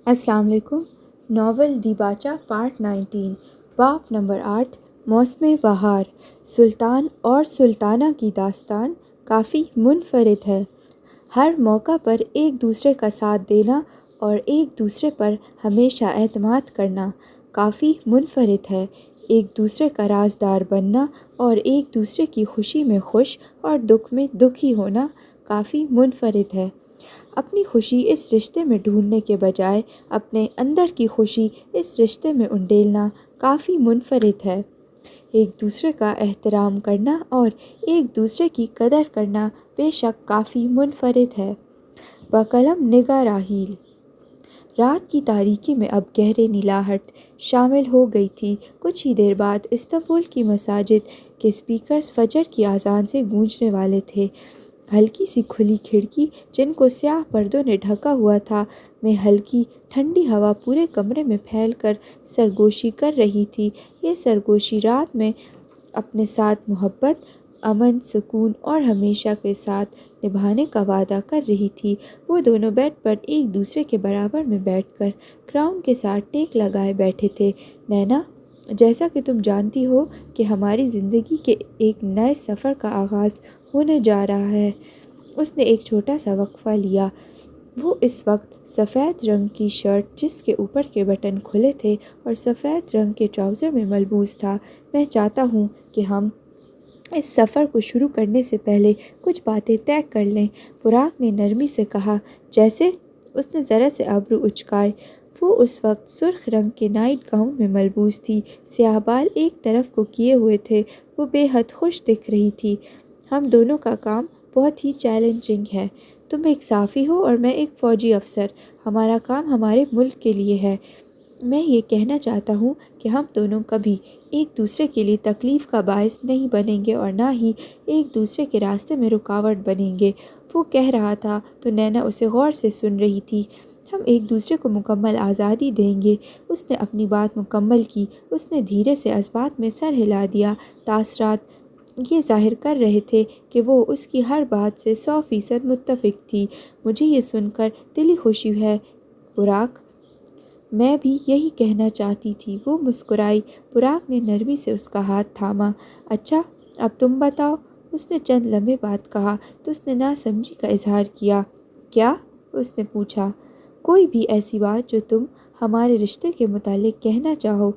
السلام علیکم۔ Novel دیباچہ part 19 باب نمبر 8 موسم بہار۔ سلطان اور سلطانہ کی داستان کافی منفرد ہے۔ ہر موقع پر ایک دوسرے کا ساتھ دینا اور ایک دوسرے پر ہمیشہ اعتماد کرنا کافی منفرد ہے۔ ایک دوسرے کا رازدار بننا اور ایک دوسرے کی خوشی میں خوش اور دکھ میں دکھی ہونا کافی منفرد ہے۔ اپنی خوشی اس رشتے میں ڈھونڈنے کے بجائے اپنے اندر کی خوشی اس رشتے میں انڈیلنا کافی منفرد ہے۔ ایک دوسرے کا احترام کرنا اور ایک دوسرے کی قدر کرنا بے شک کافی منفرد ہے۔ بقلم نگاہ راحیل۔ رات کی تاریکی میں اب گہرے نیلاہٹ شامل ہو گئی تھی۔ کچھ ہی دیر بعد استنبول کی مساجد کے اسپیکرز فجر کی اذان سے گونجنے والے تھے۔ ہلکی سی کھلی کھڑکی جن کو سیاہ پردوں نے ڈھکا ہوا تھا میں ہلکی ٹھنڈی ہوا پورے کمرے میں پھیل کر سرگوشی کر رہی تھی۔ یہ سرگوشی رات میں اپنے ساتھ محبت، امن، سکون اور ہمیشہ کے ساتھ نبھانے کا وعدہ کر رہی تھی۔ وہ دونوں بیڈ پر ایک دوسرے کے برابر میں بیٹھ کر کراؤن کے ساتھ ٹیک لگائے بیٹھے تھے۔ نینا، جیسا کہ تم جانتی ہو کہ ہماری زندگی کے ایک نئے سفر کا آغاز ہونے جا رہا ہے۔ اس نے ایک چھوٹا سا وقفہ لیا۔ وہ اس وقت سفید رنگ کی شرٹ جس کے اوپر کے بٹن کھلے تھے اور سفید رنگ کے ٹراؤزر میں ملبوس تھا۔ میں چاہتا ہوں کہ ہم اس سفر کو شروع کرنے سے پہلے کچھ باتیں طے کر لیں، پراگ نے نرمی سے کہا۔ جیسے؟ اس نے ذرا سے ابرو اچکائے۔ وہ اس وقت سرخ رنگ کے نائٹ گاؤن میں ملبوس تھی، سیاہ بال ایک طرف کو کیے ہوئے تھے۔ وہ بے حد خوش دکھ رہی تھی۔ ہم دونوں کا کام بہت ہی چیلنجنگ ہے۔ تم ایک صحافی ہو اور میں ایک فوجی افسر۔ ہمارا کام ہمارے ملک کے لیے ہے۔ میں یہ کہنا چاہتا ہوں کہ ہم دونوں کبھی ایک دوسرے کے لیے تکلیف کا باعث نہیں بنیں گے اور نہ ہی ایک دوسرے کے راستے میں رکاوٹ بنیں گے۔ وہ کہہ رہا تھا تو نینا اسے غور سے سن رہی تھی۔ ہم ایک دوسرے کو مکمل آزادی دیں گے۔ اس نے اپنی بات مکمل کی۔ اس نے دھیرے سے اس بات میں سر ہلا دیا۔ تاثرات یہ ظاہر کر رہے تھے کہ وہ اس کی ہر بات سے 100% متفق تھی۔ مجھے یہ سن کر دلی خوشی ہے پراگ۔ میں بھی یہی کہنا چاہتی تھی۔ وہ مسکرائی۔ پراگ نے نرمی سے اس کا ہاتھ تھاما۔ اچھا، اب تم بتاؤ، اس نے چند لمحے بعد کہا تو اس نے ناسمجھی کا اظہار کیا۔ کیا؟ اس نے پوچھا۔ کوئی بھی ایسی بات جو تم ہمارے رشتے کے متعلق کہنا چاہو۔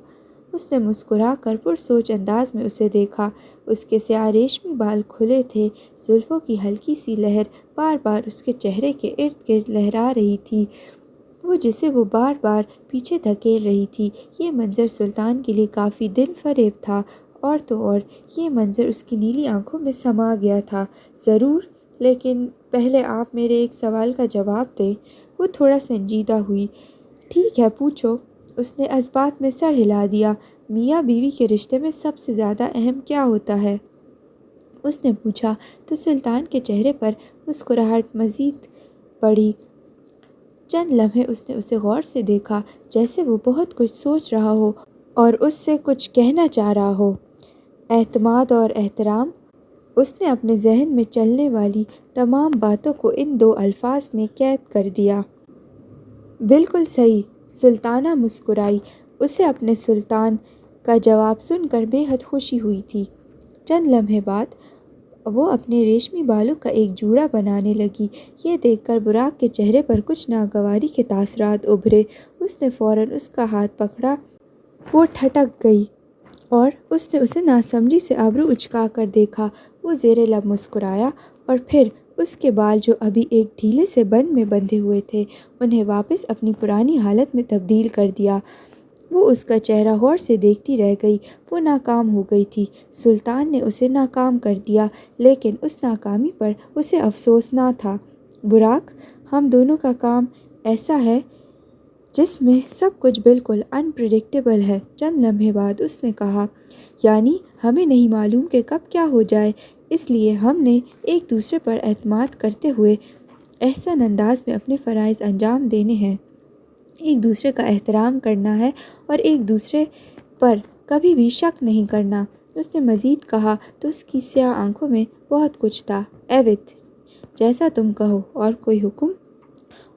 اس نے مسکرا کر پرسوچ انداز میں اسے دیکھا۔ اس کے سیاہ ریشمی بال کھلے تھے۔ زلفوں کی ہلکی سی لہر بار بار اس کے چہرے کے ارد گرد لہرا رہی تھی، جسے وہ بار بار پیچھے دھکیل رہی تھی۔ یہ منظر سلطان کے لیے کافی دل فریب تھا، اور تو اور یہ منظر اس کی نیلی آنکھوں میں سما گیا تھا۔ ضرور، لیکن پہلے آپ میرے ایک سوال کا جواب دیں۔ وہ تھوڑا سنجیدہ ہوئی۔ ٹھیک ہے، پوچھو۔ اس نے اس بات میں سر ہلا دیا۔ میاں بیوی کے رشتے میں سب سے زیادہ اہم کیا ہوتا ہے؟ اس نے پوچھا تو سلطان کے چہرے پر مسکراہٹ مزید بڑھی۔ چند لمحے اس نے اسے غور سے دیکھا، جیسے وہ بہت کچھ سوچ رہا ہو اور اس سے کچھ کہنا چاہ رہا ہو۔ اعتماد اور احترام۔ اس نے اپنے ذہن میں چلنے والی تمام باتوں کو ان دو الفاظ میں قید کر دیا۔ بالکل صحیح، سلطانہ مسکرائی۔ اسے اپنے سلطان کا جواب سن کر بے حد خوشی ہوئی تھی۔ چند لمحے بعد وہ اپنے ریشمی بالوں کا ایک جوڑا بنانے لگی۔ یہ دیکھ کر پراگ کے چہرے پر کچھ ناگواری کے تاثرات ابھرے۔ اس نے فوراً اس کا ہاتھ پکڑا۔ وہ ٹھٹک گئی اور اس نے اسے ناسمجھی سے ابرو اچکا کر دیکھا۔ وہ زیر لب مسکرایا اور پھر اس کے بال جو ابھی ایک ڈھیلے سے بن میں بندھے ہوئے تھے انہیں واپس اپنی پرانی حالت میں تبدیل کر دیا۔ وہ اس کا چہرہ غور سے دیکھتی رہ گئی۔ وہ ناکام ہو گئی تھی۔ سلطان نے اسے ناکام کر دیا، لیکن اس ناکامی پر اسے افسوس نہ تھا۔ پراگ، ہم دونوں کا کام ایسا ہے جس میں سب کچھ بالکل انپریڈکٹیبل ہے۔ چند لمحے بعد اس نے کہا۔ یعنی ہمیں نہیں معلوم کہ کب کیا ہو جائے، اس لیے ہم نے ایک دوسرے پر اعتماد کرتے ہوئے احسن انداز میں اپنے فرائض انجام دینے ہیں، ایک دوسرے کا احترام کرنا ہے اور ایک دوسرے پر کبھی بھی شک نہیں کرنا۔ اس نے مزید کہا تو اس کی سیاہ آنکھوں میں بہت کچھ تھا۔ ایوت، جیسا تم کہو، اور کوئی حکم؟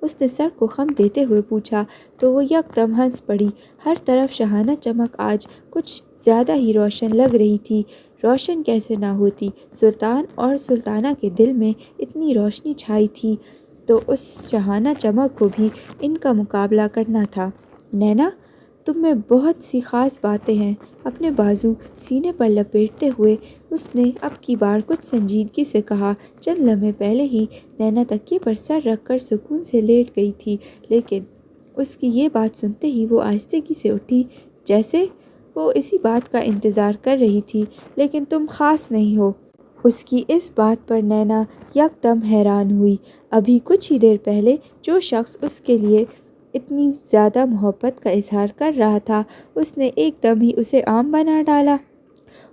اس نے سر کو خم دیتے ہوئے پوچھا تو وہ یکدم ہنس پڑی۔ ہر طرف شاہانہ چمک آج کچھ زیادہ ہی روشن لگ رہی تھی۔ روشن کیسے نہ ہوتی، سلطان اور سلطانہ کے دل میں اتنی روشنی چھائی تھی تو اس شاہانہ چمک کو بھی ان کا مقابلہ کرنا تھا۔ نینا، تم میں بہت سی خاص باتیں ہیں۔ اپنے بازو سینے پر لپیٹتے ہوئے اس نے اب کی بار کچھ سنجیدگی سے کہا۔ چند لمحے پہلے ہی نینا تکیے پر سر رکھ کر سکون سے لیٹ گئی تھی، لیکن اس کی یہ بات سنتے ہی وہ آہستگی سے اٹھی، جیسے وہ اسی بات کا انتظار کر رہی تھی۔ لیکن تم خاص نہیں ہو۔ اس کی اس بات پر نینا یکدم حیران ہوئی۔ ابھی کچھ ہی دیر پہلے جو شخص اس کے لیے اتنی زیادہ محبت کا اظہار کر رہا تھا، اس نے ایک دم ہی اسے عام بنا ڈالا۔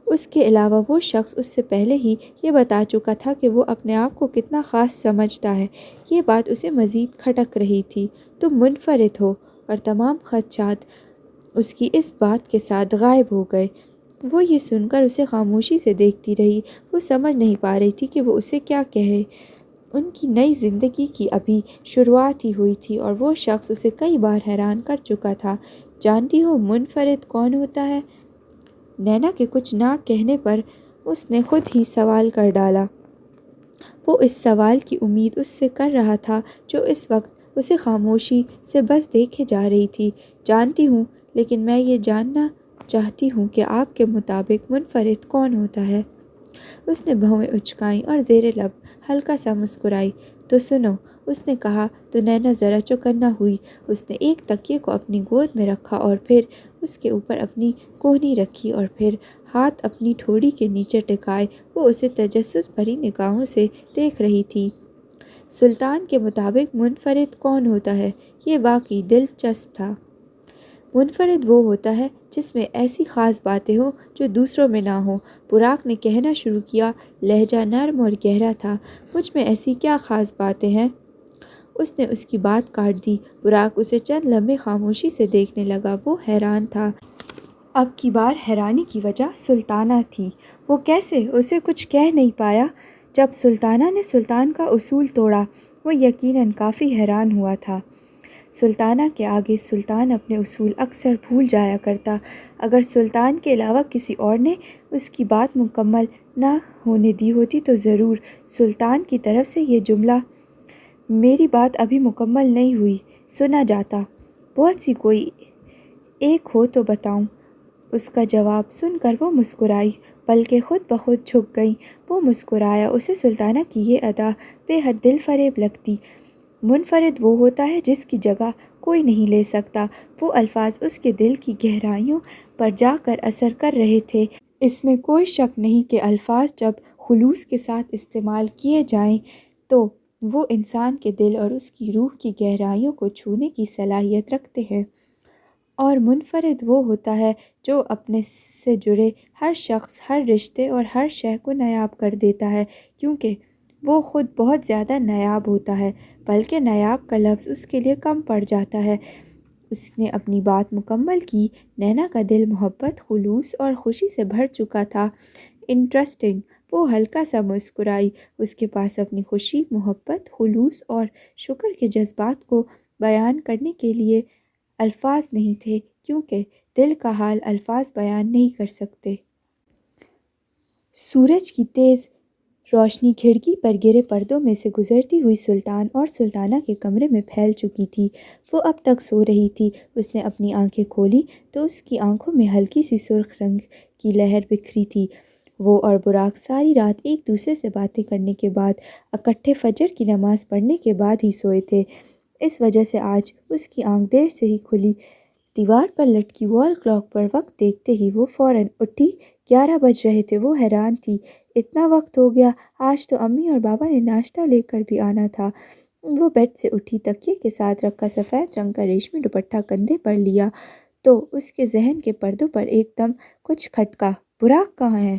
اس کے علاوہ وہ شخص اس سے پہلے ہی یہ بتا چکا تھا کہ وہ اپنے آپ کو کتنا خاص سمجھتا ہے۔ یہ بات اسے مزید کھٹک رہی تھی۔ تم منفرد ہو، اور تمام خدشات اس کی اس بات کے ساتھ غائب ہو گئے۔ وہ یہ سن کر اسے خاموشی سے دیکھتی رہی۔ وہ سمجھ نہیں پا رہی تھی کہ وہ اسے کیا کہے۔ ان کی نئی زندگی کی ابھی شروعات ہی ہوئی تھی اور وہ شخص اسے کئی بار حیران کر چکا تھا۔ جانتی ہو منفرد کون ہوتا ہے؟ نینا کے کچھ نہ کہنے پر اس نے خود ہی سوال کر ڈالا۔ وہ اس سوال کی امید اس سے کر رہا تھا جو اس وقت اسے خاموشی سے بس دیکھے جا رہی تھی۔ جانتی ہوں، لیکن میں یہ جاننا چاہتی ہوں کہ آپ کے مطابق منفرد کون ہوتا ہے؟ اس نے بھویں اچکائیں اور زیر لب ہلکا سا مسکرائی۔ تو سنو، اس نے کہا تو نینا ذرا چوکنا ہوئی۔ اس نے ایک تکیے کو اپنی گود میں رکھا اور پھر اس کے اوپر اپنی کوہنی رکھی اور پھر ہاتھ اپنی ٹھوڑی کے نیچے ٹکائے وہ اسے تجسس بھری نگاہوں سے دیکھ رہی تھی۔ سلطان کے مطابق منفرد کون ہوتا ہے؟ یہ واقعی دلچسپ تھا۔ منفرد وہ ہوتا ہے جس میں ایسی خاص باتیں ہوں جو دوسروں میں نہ ہوں، براق نے کہنا شروع کیا۔ لہجہ نرم اور گہرا تھا۔ مجھ میں ایسی کیا خاص باتیں ہیں؟ اس نے اس کی بات کاٹ دی۔ براق اسے چند لمحے خاموشی سے دیکھنے لگا۔ وہ حیران تھا۔ اب کی بار حیرانی کی وجہ سلطانہ تھی۔ وہ کیسے اسے کچھ کہہ نہیں پایا۔ جب سلطانہ نے سلطان کا اصول توڑا، وہ یقیناً کافی حیران ہوا تھا۔ سلطانہ کے آگے سلطان اپنے اصول اکثر بھول جایا کرتا۔ اگر سلطان کے علاوہ کسی اور نے اس کی بات مکمل نہ ہونے دی ہوتی تو ضرور سلطان کی طرف سے یہ جملہ "میری بات ابھی مکمل نہیں ہوئی" سنا جاتا۔ بہت سی کوئی ایک ہو تو بتاؤں؟ اس کا جواب سن کر وہ مسکرائی، بلکہ خود بخود جھک گئی۔ وہ مسکرایا۔ اسے سلطانہ کی یہ ادا بے حد دل فریب لگتی۔ منفرد وہ ہوتا ہے جس کی جگہ کوئی نہیں لے سکتا۔ وہ الفاظ اس کے دل کی گہرائیوں پر جا کر اثر کر رہے تھے۔ اس میں کوئی شک نہیں کہ الفاظ جب خلوص کے ساتھ استعمال کیے جائیں تو وہ انسان کے دل اور اس کی روح کی گہرائیوں کو چھونے کی صلاحیت رکھتے ہیں۔ اور منفرد وہ ہوتا ہے جو اپنے سے جڑے ہر شخص، ہر رشتے اور ہر شے کو نایاب کر دیتا ہے، کیونکہ وہ خود بہت زیادہ نایاب ہوتا ہے، بلکہ نایاب کا لفظ اس کے لیے کم پڑ جاتا ہے۔ اس نے اپنی بات مکمل کی۔ نینا کا دل محبت، خلوص اور خوشی سے بھر چکا تھا۔ انٹرسٹنگ۔ وہ ہلکا سا مسکرائی۔ اس کے پاس اپنی خوشی، محبت، خلوص اور شکر کے جذبات کو بیان کرنے کے لیے الفاظ نہیں تھے، کیونکہ دل کا حال الفاظ بیان نہیں کر سکتے۔ سورج کی تیز روشنی کھڑکی پر گرے پردوں میں سے گزرتی ہوئی سلطان اور سلطانہ کے کمرے میں پھیل چکی تھی۔ وہ اب تک سو رہی تھی۔ اس نے اپنی آنکھیں کھولی تو اس کی آنکھوں میں ہلکی سی سرخ رنگ کی لہر بکھری تھی۔ وہ اور براق ساری رات ایک دوسرے سے باتیں کرنے کے بعد، اکٹھے فجر کی نماز پڑھنے کے بعد ہی سوئے تھے۔ اس وجہ سے آج اس کی آنکھ دیر سے ہی کھلی۔ دیوار پر لٹکی وال کلاک پر وقت دیکھتے ہی وہ فوراً اٹھی۔ 11 بج رہے تھے۔ وہ حیران تھی، اتنا وقت ہو گیا! آج تو امی اور بابا نے ناشتہ لے کر بھی آنا تھا۔ وہ بیڈ سے اٹھی، تکیے کے ساتھ رکھا سفید رنگ کا ریشمی دوپٹہ کندھے پر لیا تو اس کے ذہن کے پردوں پر ایک دم کچھ کھٹکا۔ براق کہاں ہے؟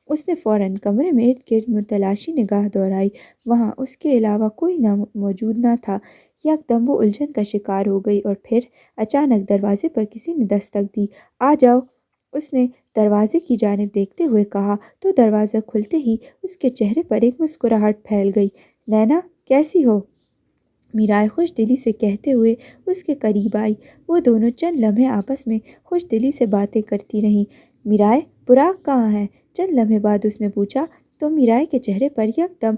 اس نے فوراً کمرے میں ارد گرد متلاشی نگاہ دوڑائی۔ وہاں اس کے علاوہ کوئی موجود نہ تھا۔ یکدم وہ الجھن کا شکار ہو گئی اور پھر اچانک دروازے پر کسی نے دستک دی۔ آ جاؤ، اس نے دروازے کی جانب دیکھتے ہوئے کہا تو دروازہ کھلتے ہی اس کے چہرے پر ایک مسکراہٹ پھیل گئی۔ نینا، کیسی ہو؟ میرائے خوش دلی سے کہتے ہوئے اس کے قریب آئی۔ وہ دونوں چند لمحے آپس میں خوش دلی سے باتیں کرتی رہیں۔ میرائے، براق کہاں ہے؟ چند لمحے بعد اس نے پوچھا تو میرائے کے چہرے پر یکدم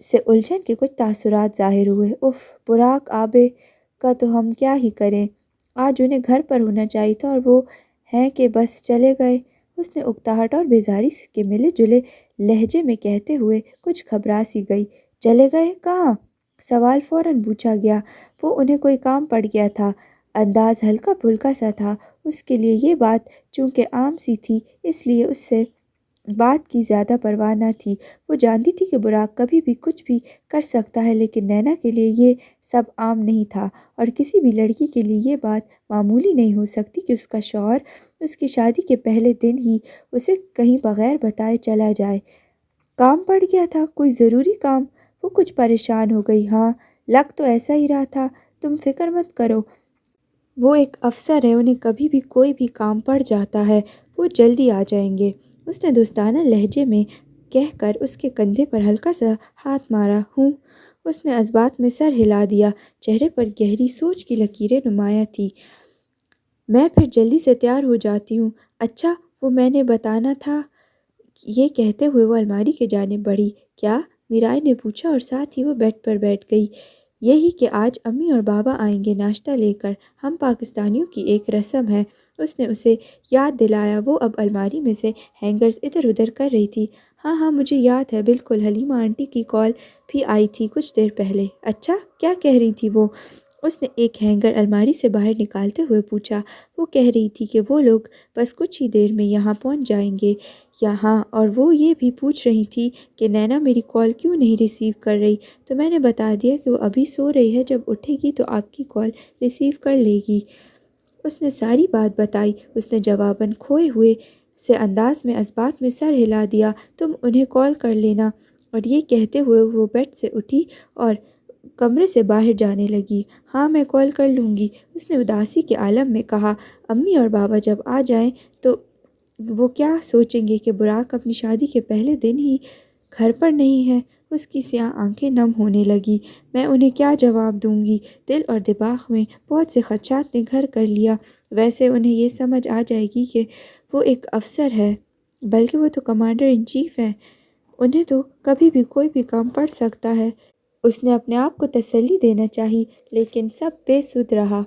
سے الجھن کے کچھ تاثرات ظاہر ہوئے۔ اف، براق آبے کا تو ہم کیا ہی کریں، آج انہیں گھر پر ہونا چاہیے تھا اور وہ ہیں کہ بس چلے گئے۔ اس نے اکتاہٹ اور بیزاری کے ملے جلے لہجے میں کہتے ہوئے کچھ گھبرا سی گئی۔ چلے گئے کہاں؟ سوال فوراً پوچھا گیا۔ وہ انہیں کوئی کام پڑ گیا تھا۔ انداز ہلکا پھلکا سا تھا اس کے لیے۔ یہ بات چونکہ عام سی تھی اس لیے اس سے بات کی زیادہ پرواہ نہ تھی۔ وہ جانتی تھی کہ براق کبھی بھی کچھ بھی کر سکتا ہے، لیکن نینا کے لیے یہ سب عام نہیں تھا، اور کسی بھی لڑکی کے لیے یہ بات معمولی نہیں ہو سکتی کہ اس کا شوہر اس کی شادی کے پہلے دن ہی اسے کہیں بغیر بتائے چلا جائے۔ کام پڑ گیا تھا؟ کوئی ضروری کام؟ وہ کچھ پریشان ہو گئی۔ ہاں، لگ تو ایسا ہی رہا تھا۔ تم فکر مت کرو، وہ ایک افسر ہے، انہیں کبھی بھی کوئی بھی کام پڑ جاتا ہے، وہ جلدی آ جائیں گے۔ اس نے دوستانہ لہجے میں کہہ کر اس کے کندھے پر ہلکا سا ہاتھ مارا۔ ہوں۔ اس نے اس بات میں سر ہلا دیا۔ چہرے پر گہری سوچ کی لکیریں نمایاں تھیں۔ میں پھر جلدی سے تیار ہو جاتی ہوں۔ اچھا، وہ میں نے بتانا تھا۔ یہ کہتے ہوئے وہ الماری کی جانب بڑھی۔ کیا؟ میرائے نے پوچھا اور ساتھ ہی وہ بیڈ پر بیٹھ گئی۔ یہی کہ آج امی اور بابا آئیں گے ناشتہ لے کر، ہم پاکستانیوں کی ایک رسم ہے۔ اس نے اسے یاد دلایا۔ وہ اب الماری میں سے ہینگرز ادھر ادھر کر رہی تھی۔ ہاں ہاں، مجھے یاد ہے، بالکل، حلیمہ آنٹی کی کال بھی آئی تھی کچھ دیر پہلے۔ اچھا، کیا کہہ رہی تھی وہ؟ اس نے ایک ہینگر الماری سے باہر نکالتے ہوئے پوچھا۔ وہ کہہ رہی تھی کہ وہ لوگ بس کچھ ہی دیر میں یہاں پہنچ جائیں گے یہاں، اور وہ یہ بھی پوچھ رہی تھی کہ نینا میری کال کیوں نہیں ریسیو کر رہی، تو میں نے بتا دیا کہ وہ ابھی سو رہی ہے، جب اٹھے گی تو آپ کی کال ریسیو کر لے گی۔ اس نے ساری بات بتائی۔ اس نے جواباً کھوئے ہوئے سے انداز میں اس بات میں سر ہلا دیا۔ تم انہیں کال کر لینا۔ اور یہ کہتے ہوئے وہ بیڈ سے اٹھی اور کمرے سے باہر جانے لگی۔ ہاں، میں کال کر لوں گی، اس نے اداسی کے عالم میں کہا۔ امی اور بابا جب آ جائیں تو وہ کیا سوچیں گے کہ براق اپنی شادی کے پہلے دن ہی گھر پر نہیں ہے؟ اس کی سیاہ آنکھیں نم ہونے لگی۔ میں انہیں کیا جواب دوں گی؟ دل اور دماغ میں بہت سے خدشات نے گھر کر لیا۔ ویسے انہیں یہ سمجھ آ جائے گی کہ وہ ایک افسر ہے، بلکہ وہ تو کمانڈر ان چیف ہے، انہیں تو کبھی بھی کوئی بھی کام پڑ سکتا ہے۔ اس نے اپنے آپ کو تسلی دینا چاہی، لیکن سب بے سود رہا۔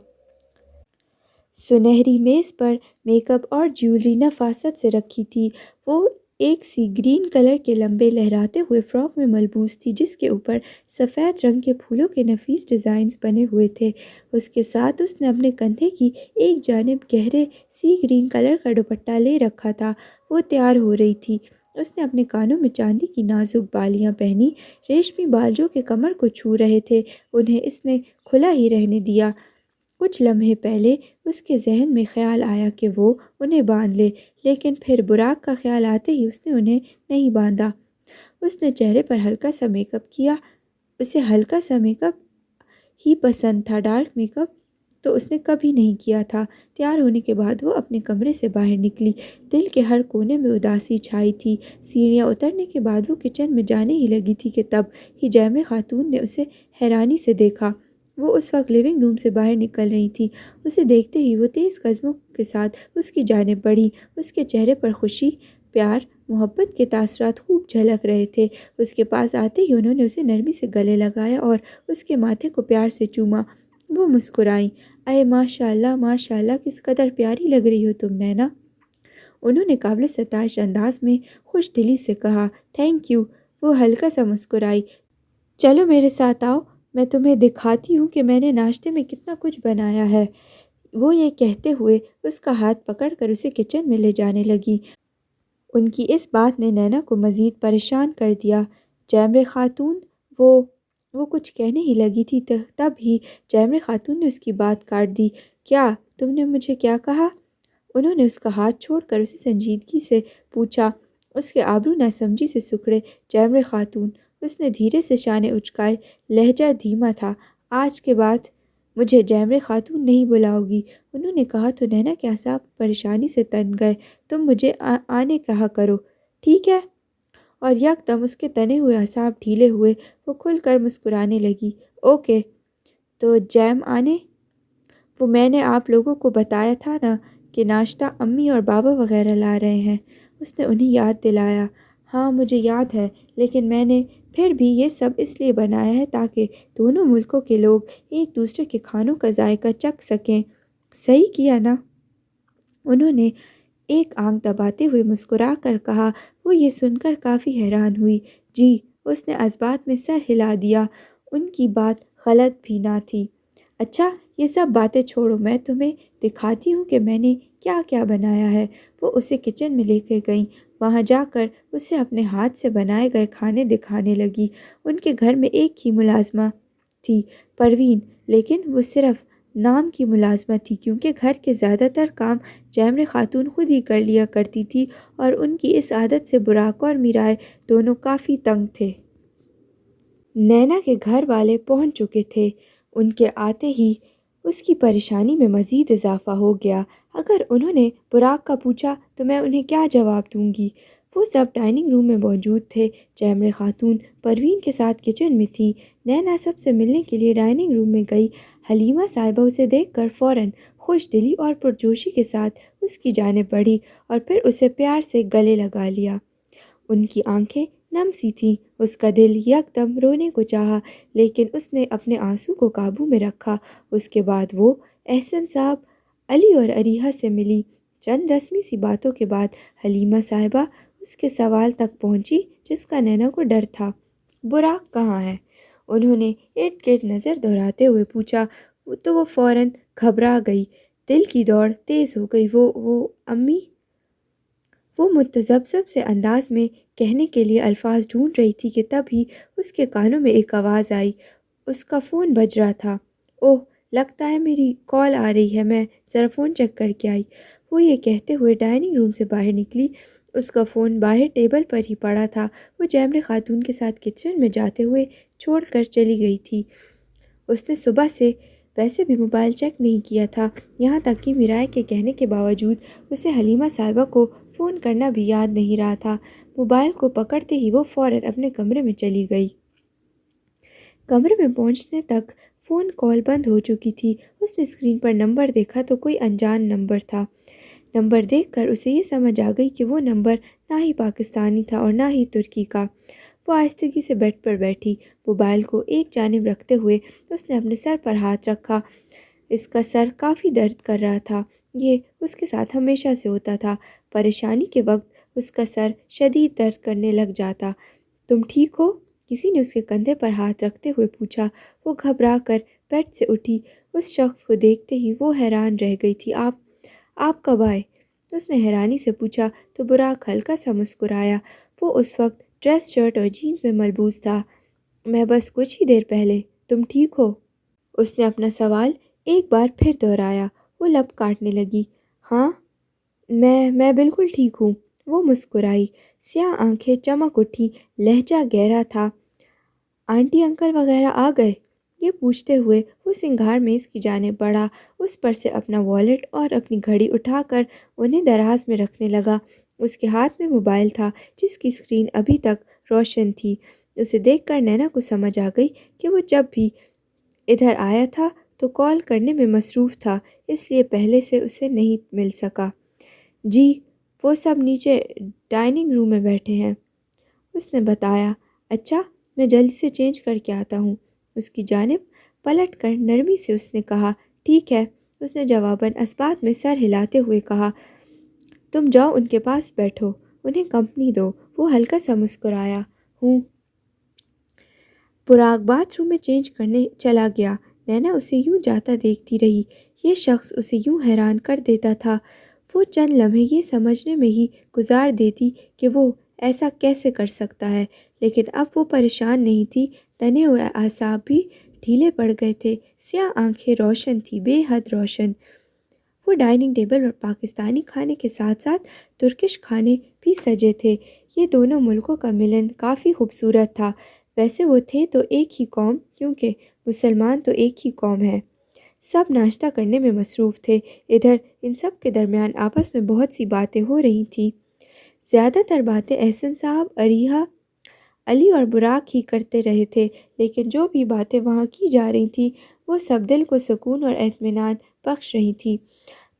سنہری میز پر میک اپ اور جیولری نفاست سے رکھی تھی۔ وہ ایک سی گرین کلر کے لمبے لہراتے ہوئے فراک میں ملبوس تھی، جس کے اوپر سفید رنگ کے پھولوں کے نفیس ڈیزائنز بنے ہوئے تھے۔ اس کے ساتھ اس نے اپنے کندھے کی ایک جانب گہرے سی گرین کلر کا دوپٹہ لے رکھا تھا۔ وہ تیار ہو رہی تھی۔ اس نے اپنے کانوں میں چاندی کی نازک بالیاں پہنی، ریشمی بال جو کہ کمر کو چھو رہے تھے انہیں اس نے کھلا ہی رہنے دیا۔ کچھ لمحے پہلے اس کے ذہن میں خیال آیا کہ وہ انہیں باندھ لے، لیکن پھر براق کا خیال آتے ہی اس نے انہیں نہیں باندھا۔ اس نے چہرے پر ہلکا سا میک اپ کیا۔ اسے ہلکا سا میک اپ ہی پسند تھا، ڈارک میک اپ تو اس نے کبھی نہیں کیا تھا۔ تیار ہونے کے بعد وہ اپنے کمرے سے باہر نکلی۔ دل کے ہر کونے میں اداسی چھائی تھی۔ سیڑھیاں اترنے کے بعد وہ کچن میں جانے ہی لگی تھی کہ تب ہی جیمر خاتون نے اسے حیرانی سے دیکھا۔ وہ اس وقت لیونگ روم سے باہر نکل رہی تھی۔ اسے دیکھتے ہی وہ تیز قدموں کے ساتھ اس کی جانب بڑھی۔ اس کے چہرے پر خوشی، پیار، محبت کے تاثرات خوب جھلک رہے تھے۔ اس کے پاس آتے ہی انہوں نے اسے نرمی سے گلے لگایا اور اس کے ماتھے کو پیار سے چوما۔ وہ مسکرائیں۔ اے ماشاء اللہ، ماشاء اللہ، کس قدر پیاری لگ رہی ہو تم نینا، انہوں نے قابل ستائش انداز میں خوش دلی سے کہا۔ تھینک یو، وہ ہلکا سا مسکرائی۔ چلو میرے ساتھ آؤ، میں تمہیں دکھاتی ہوں کہ میں نے ناشتے میں کتنا کچھ بنایا ہے۔ وہ یہ کہتے ہوئے اس کا ہاتھ پکڑ کر اسے کچن میں لے جانے لگی۔ ان کی اس بات نے نینا کو مزید پریشان کر دیا۔ جیمر خاتون، وہ کچھ کہنے ہی لگی تھی، تب ہی جیمر خاتون نے اس کی بات کاٹ دی۔ کیا؟ تم نے مجھے کیا کہا؟ انہوں نے اس کا ہاتھ چھوڑ کر اسے سنجیدگی سے پوچھا۔ اس کے ابرو ناسمجھی سے سکڑے۔ جیمر خاتون، اس نے دھیرے سے شانے اچکائے، لہجہ دھیما تھا۔ آج کے بعد مجھے جیمر خاتون نہیں بلاؤ گی، انہوں نے کہا تو نینا کے اعصاب پریشانی سے تن گئے۔ تم مجھے آنے کہا کرو، ٹھیک ہے؟ اور یکدم اس کے تنے ہوئے اعصاب ڈھیلے ہوئے۔ وہ کھل کر مسکرانے لگی۔ اوکے، تو جیم آنے؟ وہ میں نے آپ لوگوں کو بتایا تھا نا کہ ناشتہ امی اور بابا وغیرہ لا رہے ہیں، اس نے انہیں یاد دلایا۔ ہاں مجھے یاد ہے، لیکن میں نے پھر بھی یہ سب اس لیے بنایا ہے تاکہ دونوں ملکوں کے لوگ ایک دوسرے کے کھانوں کا ذائقہ چکھ سکیں۔ صحیح کیا نا؟ انہوں نے ایک آنکھ دباتے ہوئے مسکرا کر کہا۔ وہ یہ سن کر کافی حیران ہوئی۔ جی، اس نے اسبات میں سر ہلا دیا۔ ان کی بات غلط بھی نہ تھی۔ اچھا یہ سب باتیں چھوڑو، میں تمہیں دکھاتی ہوں کہ میں نے کیا کیا بنایا ہے۔ وہ اسے کچن میں لے کر گئیں۔ وہاں جا کر اسے اپنے ہاتھ سے بنائے گئے کھانے دکھانے لگی۔ ان کے گھر میں ایک ہی ملازمہ تھی، پروین، لیکن وہ صرف نام کی ملازمت تھی کیونکہ گھر کے زیادہ تر کام جیمر خاتون خود ہی کر لیا کرتی تھی اور ان کی اس عادت سے براق اور میرائے دونوں کافی تنگ تھے۔ نینا کے گھر والے پہنچ چکے تھے۔ ان کے آتے ہی اس کی پریشانی میں مزید اضافہ ہو گیا۔ اگر انہوں نے براق کا پوچھا تو میں انہیں کیا جواب دوں گی؟ وہ سب ڈائننگ روم میں موجود تھے۔ جیمر خاتون پروین کے ساتھ کچن میں تھی۔ نینا سب سے ملنے کے لیے ڈائننگ روم میں گئی۔ حلیمہ صاحبہ اسے دیکھ کر فوراً خوش دلی اور پرجوشی کے ساتھ اس کی جانب بڑھی اور پھر اسے پیار سے گلے لگا لیا۔ ان کی آنکھیں نم سی تھیں۔ اس کا دل یک دم رونے کو چاہا، لیکن اس نے اپنے آنسو کو قابو میں رکھا۔ اس کے بعد وہ احسن صاحب، علی اور اریحہ سے ملی۔ چند رسمی سی باتوں کے بعد حلیمہ صاحبہ اس کے سوال تک پہنچی جس کا نینا کو ڈر تھا۔ براق کہاں ہے؟ انہوں نے ارد گرد نظر دہراتے ہوئے پوچھا تو وہ فوراً گھبرا گئی۔ دل کی دوڑ تیز ہو گئی۔ وہ امی؟ وہ متذبذب سے انداز میں کہنے کے لیے الفاظ ڈھونڈ رہی تھی کہ تبھی اس کے کانوں میں ایک آواز آئی۔ اس کا فون بج رہا تھا۔ اوہ، لگتا ہے میری کال آ رہی ہے، میں ذرا فون چیک کر کے آئی۔ وہ یہ کہتے ہوئے ڈائننگ روم سے باہر نکلی۔ اس کا فون باہر ٹیبل پر ہی پڑا تھا۔ وہ جیمر خاتون کے ساتھ کچن میں جاتے ہوئے چھوڑ کر چلی گئی تھی۔ اس نے صبح سے ویسے بھی موبائل چیک نہیں کیا تھا، یہاں تک کہ میرائے کے کہنے کے باوجود اسے حلیمہ صاحبہ کو فون کرنا بھی یاد نہیں رہا تھا۔ موبائل کو پکڑتے ہی وہ فوراً اپنے کمرے میں چلی گئی۔ کمرے میں پہنچنے تک فون کال بند ہو چکی تھی۔ اس نے اسکرین پر نمبر دیکھا تو کوئی انجان نمبر تھا۔ نمبر دیکھ کر اسے یہ سمجھ آ گئی کہ وہ نمبر نہ ہی پاکستانی تھا اور نہ ہی ترکی کا۔ وہ آہستگی سے بیڈ پر بیٹھی، موبائل کو ایک جانب رکھتے ہوئے اس نے اپنے سر پر ہاتھ رکھا۔ اس کا سر کافی درد کر رہا تھا۔ یہ اس کے ساتھ ہمیشہ سے ہوتا تھا۔ پریشانی کے وقت اس کا سر شدید درد کرنے لگ جاتا۔ تم ٹھیک ہو؟ کسی نے اس کے کندھے پر ہاتھ رکھتے ہوئے پوچھا۔ وہ گھبرا کر بیڈ سے اٹھی۔ اس شخص کو دیکھتے ہی وہ حیران رہ گئی تھی۔ آپ کب آئے؟ اس نے حیرانی سے پوچھا تو براق ہلکا سا مسکرایا۔ وہ اس وقت ڈریس شرٹ اور جینز میں ملبوس تھا۔ میں بس کچھ ہی دیر پہلے۔ تم ٹھیک ہو؟ اس نے اپنا سوال ایک بار پھر دہرایا۔ وہ لب کاٹنے لگی۔ ہاں میں بالکل ٹھیک ہوں۔ وہ مسکرائی۔ سیاہ آنکھیں چمک اٹھی، لہجہ گہرا تھا۔ آنٹی انکل وغیرہ آ گئے؟ یہ پوچھتے ہوئے وہ سنگھار میز کی جانب بڑھا، اس پر سے اپنا والیٹ اور اپنی گھڑی اٹھا کر انہیں دراز میں رکھنے لگا۔ اس کے ہاتھ میں موبائل تھا جس کی اسکرین ابھی تک روشن تھی۔ اسے دیکھ کر نینا کو سمجھ آ گئی کہ وہ جب بھی ادھر آیا تھا تو کال کرنے میں مصروف تھا، اس لیے پہلے سے اسے نہیں مل سکا۔ جی، وہ سب نیچے ڈائننگ روم میں بیٹھے ہیں، اس نے بتایا۔ اچھا، میں جلدی سے چینج کر کے آتا ہوں۔ اس کی جانب پلٹ کر نرمی سے اس نے کہا۔ ٹھیک ہے، اس نے جواباً اسبات میں سر ہلاتے ہوئے کہا۔ تم جاؤ ان کے پاس بیٹھو، انہیں کمپنی دو۔ وہ ہلکا سا مسکرایا۔ ہوں۔ براق باتھ روم میں چینج کرنے چلا گیا۔ نینا اسے یوں جاتا دیکھتی رہی۔ یہ شخص اسے یوں حیران کر دیتا تھا۔ وہ چند لمحے یہ سمجھنے میں ہی گزار دیتی کہ وہ ایسا کیسے کر سکتا ہے، لیکن اب وہ پریشان نہیں تھی۔ تنے ہوئے اعصاب بھی ڈھیلے پڑ گئے تھے۔ سیاہ آنکھیں روشن تھیں، بے حد روشن۔ وہ ڈائننگ ٹیبل پر پاکستانی کھانے کے ساتھ ساتھ ترکش کھانے بھی سجے تھے۔ یہ دونوں ملکوں کا ملن کافی خوبصورت تھا۔ ویسے وہ تھے تو ایک ہی قوم، کیونکہ مسلمان تو ایک ہی قوم ہے۔ سب ناشتہ کرنے میں مصروف تھے۔ ادھر ان سب کے درمیان آپس میں بہت سی باتیں ہو رہی تھیں۔ زیادہ تر باتیں احسن صاحب، اریحہ، علی اور براق ہی کرتے رہے تھے، لیکن جو بھی باتیں وہاں کی جا رہی تھیں وہ سب دل کو سکون اور اطمینان بخش رہی تھیں۔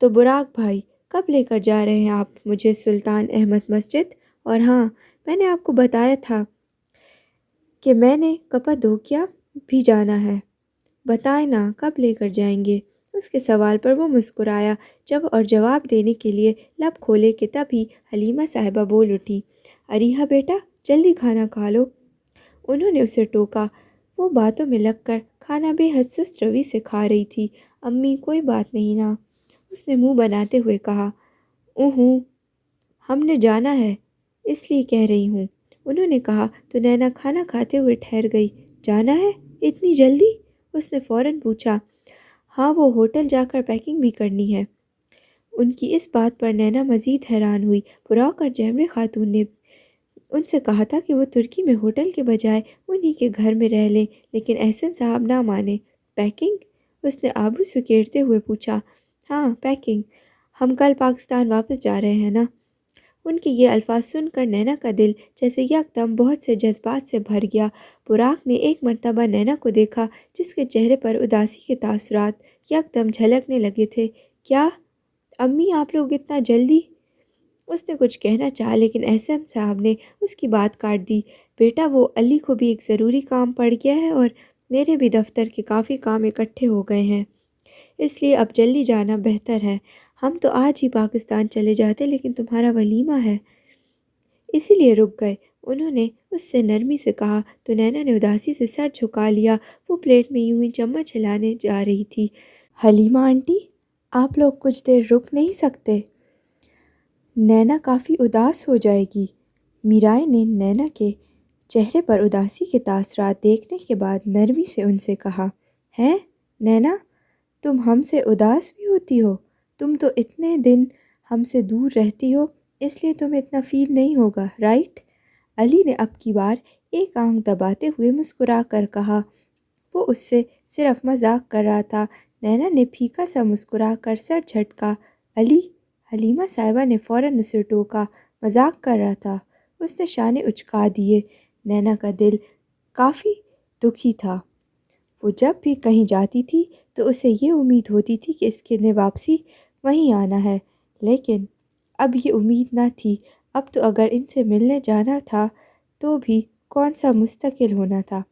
تو براق بھائی، کب لے کر جا رہے ہیں آپ مجھے سلطان احمد مسجد؟ اور ہاں، میں نے آپ کو بتایا تھا کہ میں نے کپادوکیا بھی جانا ہے، بتائیں نا کب لے کر جائیں گے؟ اس کے سوال پر وہ مسکرایا اور جواب دینے کے لیے لب کھولے کہ تبھی حلیمہ صاحبہ بول اٹھی، اریحہ بیٹا جلدی کھانا کھا لو۔ انہوں نے اسے ٹوکا۔ وہ باتوں میں لگ کر کھانا بے حد سست روی سے کھا رہی تھی۔ امی کوئی بات نہیں نا، اس نے منہ بناتے ہوئے کہا۔ اوہوں، ہم نے جانا ہے اس لیے کہہ رہی ہوں، انہوں نے کہا تو نینا کھانا کھاتے ہوئے ٹھہر گئی۔ جانا ہے اتنی جلدی؟ اس نے فوراً پوچھا۔ ہاں، وہ ہوٹل جا کر پیکنگ بھی کرنی ہے۔ ان کی اس بات پر نینا مزید حیران ہوئی۔ براق اور جیمرے خاتون نے ان سے کہا تھا کہ وہ ترکی میں ہوٹل کے بجائے انہی کے گھر میں رہ لیں، لیکن احسن صاحب نہ مانے۔ پیکنگ؟ اس نے آبرو سکیڑتے ہوئے پوچھا۔ ہاں پیکنگ، ہم کل پاکستان واپس جا رہے ہیں نا۔ ان کے یہ الفاظ سن کر نینا کا دل جیسے یکدم بہت سے جذبات سے بھر گیا۔ براق نے ایک مرتبہ نینا کو دیکھا جس کے چہرے پر اداسی کے تاثرات یکدم جھلکنے لگے تھے۔ کیا امی آپ لوگ اتنا جلدی؟ اس نے کچھ کہنا چاہا لیکن احسن صاحب نے اس کی بات کاٹ دی۔ بیٹا وہ علی کو بھی ایک ضروری کام پڑ گیا ہے اور میرے بھی دفتر کے کافی کام اکٹھے ہو گئے ہیں، اس لیے اب جلدی جانا بہتر ہے۔ ہم تو آج ہی پاکستان چلے جاتے لیکن تمہارا ولیمہ ہے، اسی لیے رک گئے، انہوں نے اس سے نرمی سے کہا۔ تو نینا نے اداسی سے سر جھکا لیا۔ وہ پلیٹ میں یوں ہی چمچ ہلانے جا رہی تھی۔ حلیمہ آنٹی، آپ لوگ کچھ دیر رک نہیں سکتے؟ نینا کافی اداس ہو جائے گی۔ میرائے نے نینا کے چہرے پر اداسی کے تاثرات دیکھنے کے بعد نرمی سے ان سے کہا۔ ہیں نینا، تم ہم سے اداس بھی ہوتی ہو؟ تم تو اتنے دن ہم سے دور رہتی ہو، اس لیے تمہیں اتنا فیل نہیں ہوگا، رائٹ؟ علی نے اب کی بار ایک آنکھ دباتے ہوئے مسکرا کر کہا۔ وہ اس سے صرف مذاق کر رہا تھا۔ نینا نے پھیکا سا مسکرا کر سر جھٹکا۔ علی، حلیمہ صاحبہ نے فوراً اسے ٹوکا۔ مذاق کر رہا تھا؟ اس نے شانے اچکا دیے۔ نینا کا دل کافی دکھی تھا۔ وہ جب بھی کہیں جاتی تھی تو اسے یہ امید ہوتی تھی کہ اس نے واپسی وہیں آنا ہے، لیکن اب یہ امید نہ تھی۔ اب تو اگر ان سے ملنے جانا تھا تو بھی کون سا مستقل ہونا تھا۔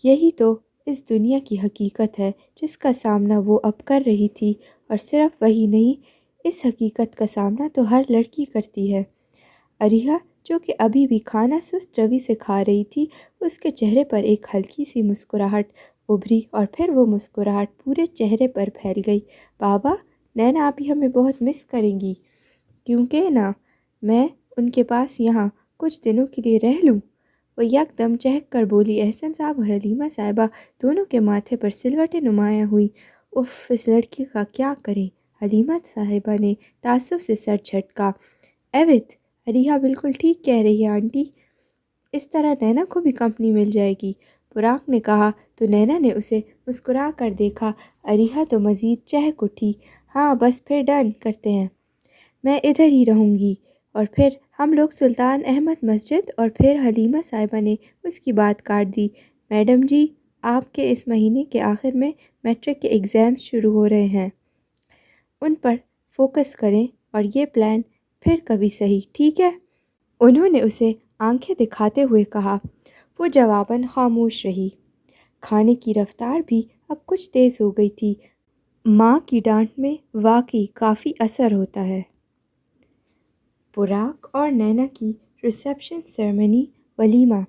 یہی تو اس دنیا کی حقیقت ہے جس کا سامنا وہ اب کر رہی تھی، اور صرف وہی نہیں، اس حقیقت کا سامنا تو ہر لڑکی کرتی ہے۔ اریحہ جو کہ ابھی بھی کھانا سست روی سے کھا رہی تھی، اس کے چہرے پر ایک ہلکی سی مسکراہٹ ابھری اور پھر وہ مسکراہٹ پورے چہرے پر پھیل گئی۔ بابا، نینا آپی ہمیں بہت مس کریں گی، کیونکہ نا میں ان کے پاس یہاں کچھ دنوں کے لیے رہ لوں؟ وہ یکدم چہک کر بولی۔ احسن صاحب اور حلیمہ صاحبہ دونوں کے ماتھے پر سلوٹیں نمایاں ہوئیں۔ اف، اس لڑکی کا کیا کریں؟ حلیمہ صاحبہ نے تعصب سے سر جھٹکا۔ ایوت، اریحہ بالکل ٹھیک کہہ رہی ہے آنٹی، اس طرح نینا کو بھی کمپنی مل جائے گی، براق نے کہا۔ تو نینا نے اسے مسکرا کر دیکھا۔ اریحہ تو مزید چہک اٹھی۔ ہاں بس پھر ڈن کرتے ہیں، میں ادھر ہی رہوں گی، اور پھر ہم لوگ سلطان احمد مسجد۔ اور پھر حلیمہ صاحبہ نے اس کی بات کاٹ دی۔ میڈم جی، آپ کے اس مہینے کے آخر میں میٹرک کے ایگزامز شروع ہو رہے ہیں، ان پر فوکس کریں، اور یہ پلان پھر کبھی سہی، ٹھیک ہے؟ انہوں نے اسے آنکھیں دکھاتے ہوئے کہا۔ وہ جواباً خاموش رہی۔ کھانے کی رفتار بھی اب کچھ تیز ہو گئی تھی۔ ماں کی ڈانٹ میں واقعی کافی اثر ہوتا ہے۔ براق اور نینا کی ریسیپشن سیریمنی ولیمہ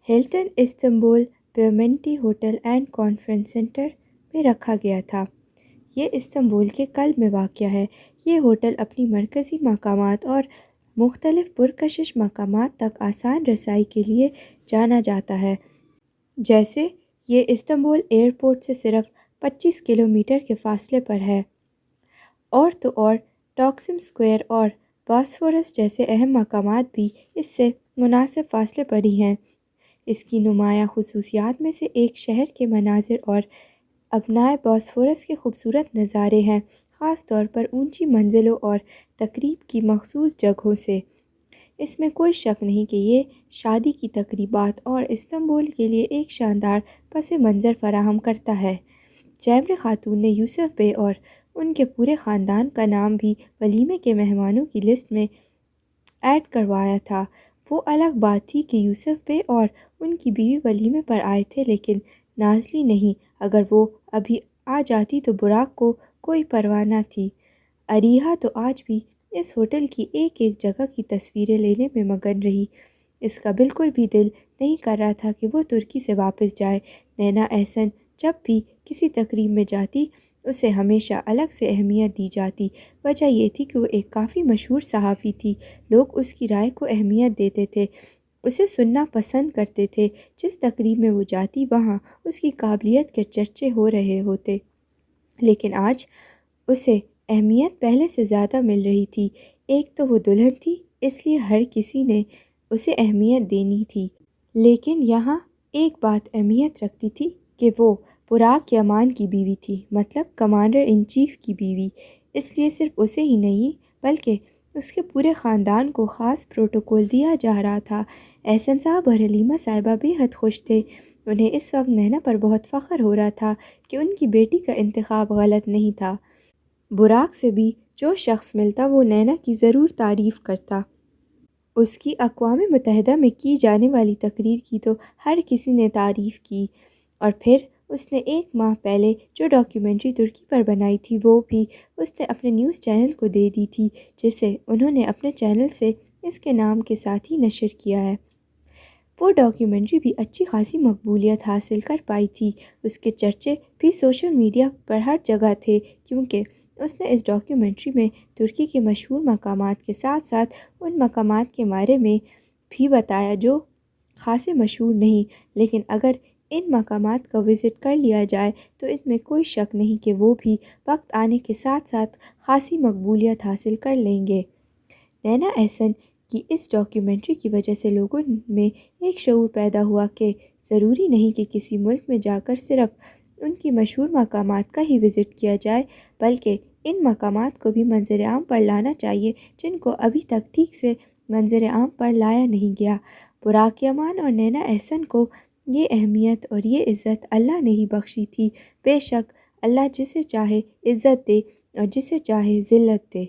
ہلٹن استنبول پیومنٹی ہوٹل اینڈ کانفرنس سینٹر میں رکھا گیا تھا۔ یہ استنبول کے قلب میں واقع ہے۔ یہ ہوٹل اپنی مرکزی مقامات اور مختلف پرکشش مقامات تک آسان رسائی کے لیے جانا جاتا ہے، جیسے یہ استنبول ایئرپورٹ سے صرف 25 کلومیٹر کے فاصلے پر ہے، اور تو اور ٹاکسم اسکوائر اور باسفورس جیسے اہم مقامات بھی اس سے مناسب فاصلے پر ہی ہیں۔ اس کی نمایاں خصوصیات میں سے ایک شہر کے مناظر اور ابنائے باسفورس کے خوبصورت نظارے ہیں، خاص طور پر اونچی منزلوں اور تقریب کی مخصوص جگہوں سے۔ اس میں کوئی شک نہیں کہ یہ شادی کی تقریبات اور استنبول کے لیے ایک شاندار پس منظر فراہم کرتا ہے۔ چیمر خاتون نے یوسف بے اور ان کے پورے خاندان کا نام بھی ولیمے کے مہمانوں کی لسٹ میں ایڈ کروایا تھا۔ وہ الگ بات تھی کہ یوسف بے اور ان کی بیوی ولیمے پر آئے تھے، لیکن نازلی نہیں۔ اگر وہ ابھی آ جاتی تو براق کو کوئی پرواہ نہ تھی۔ اریحہ تو آج بھی اس ہوٹل کی ایک ایک جگہ کی تصویریں لینے میں مگن رہی۔ اس کا بالکل بھی دل نہیں کر رہا تھا کہ وہ ترکی سے واپس جائے۔ نینا احسن جب بھی کسی تقریب میں جاتی اسے ہمیشہ الگ سے اہمیت دی جاتی۔ وجہ یہ تھی کہ وہ ایک کافی مشہور صحافی تھی۔ لوگ اس کی رائے کو اہمیت دیتے تھے، اسے سننا پسند کرتے تھے۔ جس تقریب میں وہ جاتی وہاں اس کی قابلیت کے چرچے ہو رہے ہوتے، لیکن آج اسے اہمیت پہلے سے زیادہ مل رہی تھی۔ ایک تو وہ دلہن تھی، اس لیے ہر کسی نے اسے اہمیت دینی تھی، لیکن یہاں ایک بات اہمیت رکھتی تھی کہ وہ براق یمان کی بیوی تھی، مطلب کمانڈر ان چیف کی بیوی۔ اس لیے صرف اسے ہی نہیں بلکہ اس کے پورے خاندان کو خاص پروٹوکول دیا جا رہا تھا۔ احسن صاحب اور حلیمہ صاحبہ بے حد خوش تھے۔ انہیں اس وقت نینا پر بہت فخر ہو رہا تھا کہ ان کی بیٹی کا انتخاب غلط نہیں تھا۔ براق سے بھی جو شخص ملتا وہ نینا کی ضرور تعریف کرتا۔ اس کی اقوام متحدہ میں کی جانے والی تقریر کی تو ہر کسی نے تعریف کی، اور پھر اس نے ایک ماہ پہلے جو ڈاکیومنٹری ترکی پر بنائی تھی وہ بھی اس نے اپنے نیوز چینل کو دے دی تھی، جسے انہوں نے اپنے چینل سے اس کے نام کے ساتھ ہی نشر کیا ہے۔ وہ ڈاکیومنٹری بھی اچھی خاصی مقبولیت حاصل کر پائی تھی۔ اس کے چرچے بھی سوشل میڈیا پر ہر جگہ تھے، کیونکہ اس نے اس ڈاکیومنٹری میں ترکی کے مشہور مقامات کے ساتھ ساتھ ان مقامات کے بارے میں بھی بتایا جو خاصے مشہور نہیں، لیکن اگر ان مقامات کا وزٹ کر لیا جائے تو ان میں کوئی شک نہیں کہ وہ بھی وقت آنے کے ساتھ ساتھ خاصی مقبولیت حاصل کر لیں گے۔ نینا احسن کی اس ڈاکیومنٹری کی وجہ سے لوگوں میں ایک شعور پیدا ہوا کہ ضروری نہیں کہ کسی ملک میں جا کر صرف ان کی مشہور مقامات کا ہی وزٹ کیا جائے، بلکہ ان مقامات کو بھی منظر عام پر لانا چاہیے جن کو ابھی تک ٹھیک سے منظر عام پر لایا نہیں گیا۔ براق یمان اور نینا احسن کو یہ اہمیت اور یہ عزت اللہ نے ہی بخشی تھی۔ بے شک اللہ جسے چاہے عزت دے اور جسے چاہے ذلت دے۔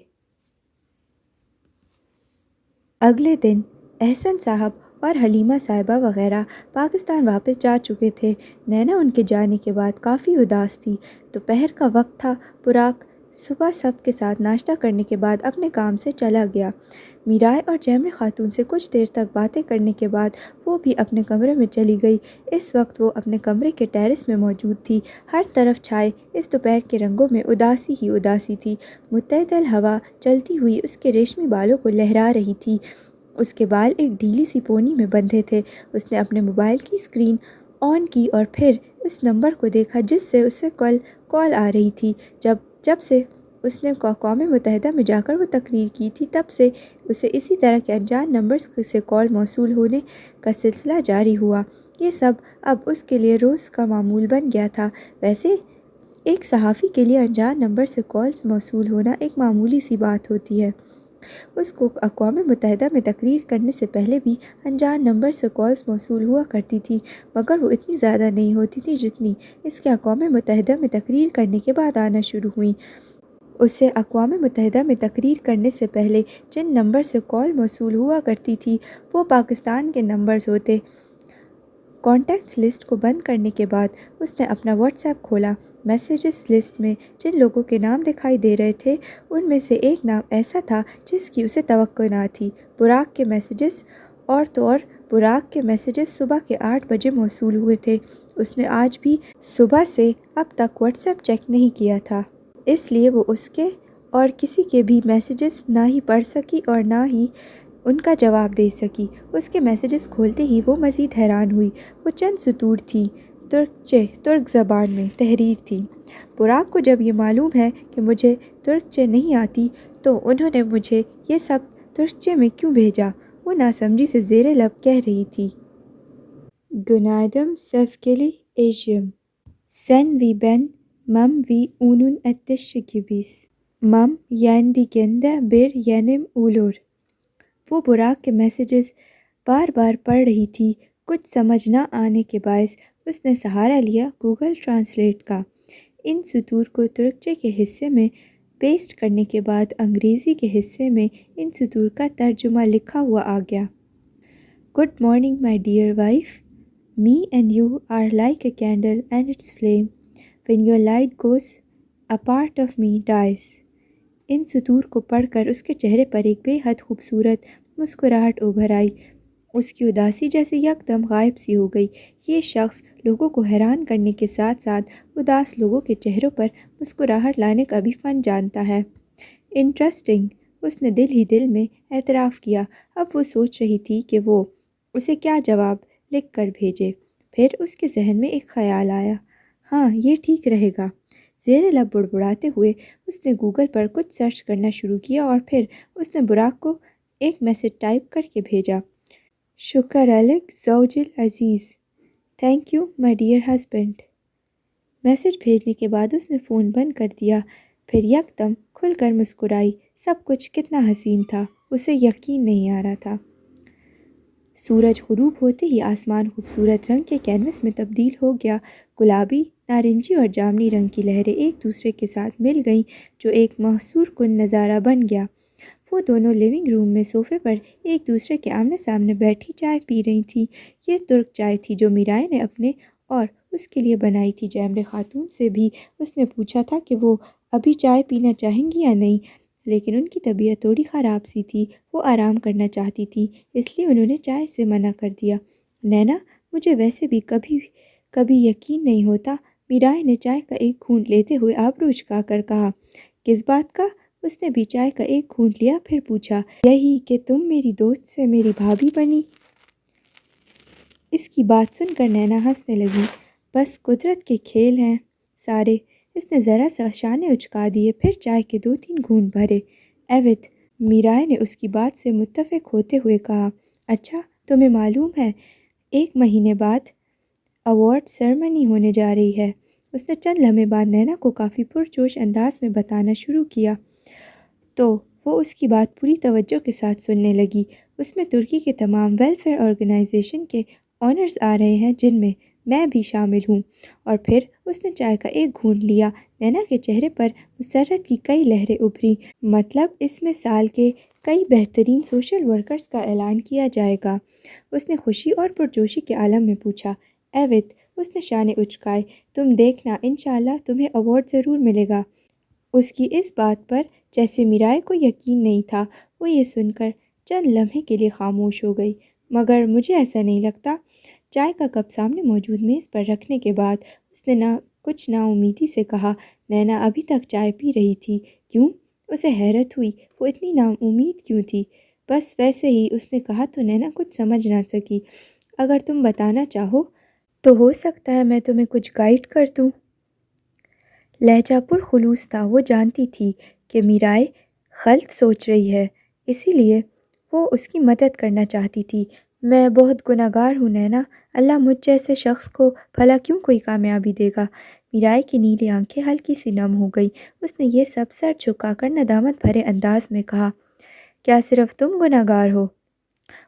اگلے دن احسن صاحب اور حلیمہ صاحبہ وغیرہ پاکستان واپس جا چکے تھے۔ نینا ان کے جانے کے بعد کافی اداس تھی۔ دوپہر کا وقت تھا۔ براق صبح سب کے ساتھ ناشتہ کرنے کے بعد اپنے کام سے چلا گیا۔ میرائے اور چیمر خاتون سے کچھ دیر تک باتیں کرنے کے بعد وہ بھی اپنے کمرے میں چلی گئی۔ اس وقت وہ اپنے کمرے کے ٹیرس میں موجود تھی۔ ہر طرف چھائے اس دوپہر کے رنگوں میں اداسی ہی اداسی تھی۔ معتدل ہوا چلتی ہوئی اس کے ریشمی بالوں کو لہرا رہی تھی۔ اس کے بال ایک ڈھیلی سی پونی میں بندھے تھے۔ اس نے اپنے موبائل کی اسکرین آن کی اور پھر اس نمبر کو دیکھا جس سے اسے کال آ رہی تھی۔ جب سے اس نے اقوام متحدہ میں جا کر وہ تقریر کی تھی تب سے اسے اسی طرح کے انجان نمبرز سے کال موصول ہونے کا سلسلہ جاری ہوا۔ یہ سب اب اس کے لیے روز کا معمول بن گیا تھا۔ ویسے ایک صحافی کے لیے انجان نمبر سے کالز موصول ہونا ایک معمولی سی بات ہوتی ہے۔ اس کو اقوام متحدہ میں تقریر کرنے سے پہلے بھی انجان نمبر سے کالز موصول ہوا کرتی تھی، مگر وہ اتنی زیادہ نہیں ہوتی تھی جتنی اس کے اقوام متحدہ میں تقریر کرنے کے بعد آنا شروع ہوئیں۔ اسے اقوام متحدہ میں تقریر کرنے سے پہلے جن نمبر سے کال موصول ہوا کرتی تھی وہ پاکستان کے نمبرز ہوتے۔ کانٹیکٹس لسٹ کو بند کرنے کے بعد اس نے اپنا واٹس ایپ کھولا۔ میسیجز لسٹ میں جن لوگوں کے نام دکھائی دے رہے تھے ان میں سے ایک نام ایسا تھا جس کی اسے توقع نہ تھی۔ براق کے میسیجز، اور تو اور براق کے میسیجز صبح کے 8 بجے موصول ہوئے تھے۔ اس نے آج بھی صبح سے اب تک واٹس ایپ چیک نہیں کیا تھا، اس لیے وہ اس کے اور کسی کے بھی میسیجز نہ ہی پڑھ سکی اور نہ ہی ان کا جواب دے سکی۔ اس کے میسیجز کھولتے ہی وہ مزید حیران ہوئی۔ وہ چند سطور تھی، ترک زبان میں تحریر تھی۔ براق کو جب یہ معلوم ہے کہ مجھے ترکچے نہیں آتی تو انہوں نے مجھے یہ سب ترکچے میں کیوں بھیجا، وہ ناسمجھی سے زیر لب کہہ رہی تھی۔ Günaydın sevgili eşim. Sen ve ben mum ve onun ateşi gibiyiz. Mum yandigende bir yanım olur. وہ براق کے میسیجز بار بار پڑھ رہی تھی۔ کچھ سمجھ نہ آنے کے باعث اس نے سہارا لیا گوگل ٹرانسلیٹ کا۔ ان سطور کو ترکچے کے حصے میں پیسٹ کرنے کے بعد انگریزی کے حصے میں ان سطور کا ترجمہ لکھا ہوا آ گیا۔ Good morning, my dear wife. Me and you are like a candle and its flame. When your light goes, a part of me dies. ان سطور کو پڑھ کر اس کے چہرے پر ایک بے حد خوبصورت مسکراہٹ ابھر آئی۔ اس کی اداسی جیسے یکدم غائب سی ہو گئی۔ یہ شخص لوگوں کو حیران کرنے کے ساتھ ساتھ اداس لوگوں کے چہروں پر مسکراہٹ لانے کا بھی فن جانتا ہے۔ انٹرسٹنگ، اس نے دل ہی دل میں اعتراف کیا۔ اب وہ سوچ رہی تھی کہ وہ اسے کیا جواب لکھ کر بھیجے۔ پھر اس کے ذہن میں ایک خیال آیا، ہاں یہ ٹھیک رہے گا۔ زیر لب بڑبڑاتے ہوئے اس نے گوگل پر کچھ سرچ کرنا شروع کیا اور پھر اس نے براق کو ایک میسیج ٹائپ کر کے بھیجا۔ شکر لک زوج العزیز، thank you my dear husband. Message بھیجنے کے بعد اس نے فون بند کر دیا، پھر یکدم کھل کر مسکرائی۔ سب کچھ کتنا حسین تھا، اسے یقین نہیں آ رہا تھا۔ سورج غروب ہوتے ہی آسمان خوبصورت رنگ کے کینوس میں تبدیل ہو گیا۔ گلابی، نارنجی اور جامنی رنگ کی لہریں ایک دوسرے کے ساتھ مل گئیں جو ایک محصور کن نظارہ بن گیا۔ وہ دونوں لیونگ روم میں صوفے پر ایک دوسرے کے آمنے سامنے بیٹھی چائے پی رہی تھیں۔ یہ ترک چائے تھی جو میرائے نے اپنے اور اس کے لیے بنائی تھی۔ جیمل خاتون سے بھی اس نے پوچھا تھا کہ وہ ابھی چائے پینا چاہیں گی یا نہیں، لیکن ان کی طبیعت تھوڑی خراب سی تھی، وہ آرام کرنا چاہتی تھی، اس لیے انہوں نے چائے سے منع کر دیا۔ نینا، مجھے ویسے بھی کبھی یقین نہیں ہوتا، میرائے نے چائے کا ایک گھونٹ لیتے ہوئے آبرو اچکا کر کہا۔ کس بات کا؟ اس نے بھی چائے کا ایک گھونٹ لیا، پھر پوچھا۔ یہی کہ تم میری دوست سے میری بھابھی بنی۔ اس کی بات سن کر نینا ہنسنے لگی۔ بس قدرت کے کھیل ہیں سارے۔ اس نے ذرا سا شانے اچکا دیے، پھر چائے کے 2-3 گھونٹ بھرے۔ ایوت، میرائے نے اس کی بات سے متفق ہوتے ہوئے کہا۔ اچھا، تمہیں معلوم ہے 1 مہینے بعد ایوارڈ سرمنی ہونے جا رہی ہے؟ اس نے چند لمحے بعد نینا کو کافی پرجوش انداز میں بتانا شروع کیا، تو وہ اس کی بات پوری توجہ کے ساتھ سننے لگی۔ اس میں ترکی کے تمام ویلفیئر آرگنائزیشن کے آنرز آ رہے ہیں، جن میں میں بھی شامل ہوں۔ اور پھر اس نے چائے کا ایک گھونٹ لیا۔ نینا کے چہرے پر مسرت کی کئی لہریں ابھریں۔ مطلب اس میں سال کے کئی بہترین سوشل ورکرز کا اعلان کیا جائے گا؟ اس نے خوشی اور پرجوشی کے عالم میں پوچھا۔ ایوت، اس نے شانے اچکائے، تم دیکھنا انشاءاللہ تمہیں ایوارڈ ضرور ملے گا۔ اس کی اس بات پر جیسے میرائے کو یقین نہیں تھا۔ وہ یہ سن کر چند لمحے کے لیے خاموش ہو گئی۔ مگر مجھے ایسا نہیں لگتا۔ چائے کا کپ سامنے موجود میز پر رکھنے کے بعد اس نے کچھ نا امیدی سے کہا۔ نینا ابھی تک چائے پی رہی تھی۔ کیوں؟ اسے حیرت ہوئی، وہ اتنی نا امید کیوں تھی؟ بس ویسے ہی، اس نے کہا تو نینا کچھ سمجھ نہ سکی۔ اگر تم بتانا چاہو تو ہو سکتا ہے میں تمہیں کچھ گائیڈ کر دوں۔ لہجہ پر خلوص تھا۔ وہ جانتی تھی کہ میرائے غلط سوچ رہی ہے، اسی لیے وہ اس کی مدد کرنا چاہتی تھی۔ میں بہت گنہگار ہوں نینا، اللہ مجھ جیسے شخص کو بھلا کیوں کوئی کامیابی دے گا؟ میرائے کی نیلی آنکھیں ہلکی سی نم ہو گئی۔ اس نے یہ سب سر جھکا کر ندامت بھرے انداز میں کہا۔ کیا صرف تم گنہگار ہو؟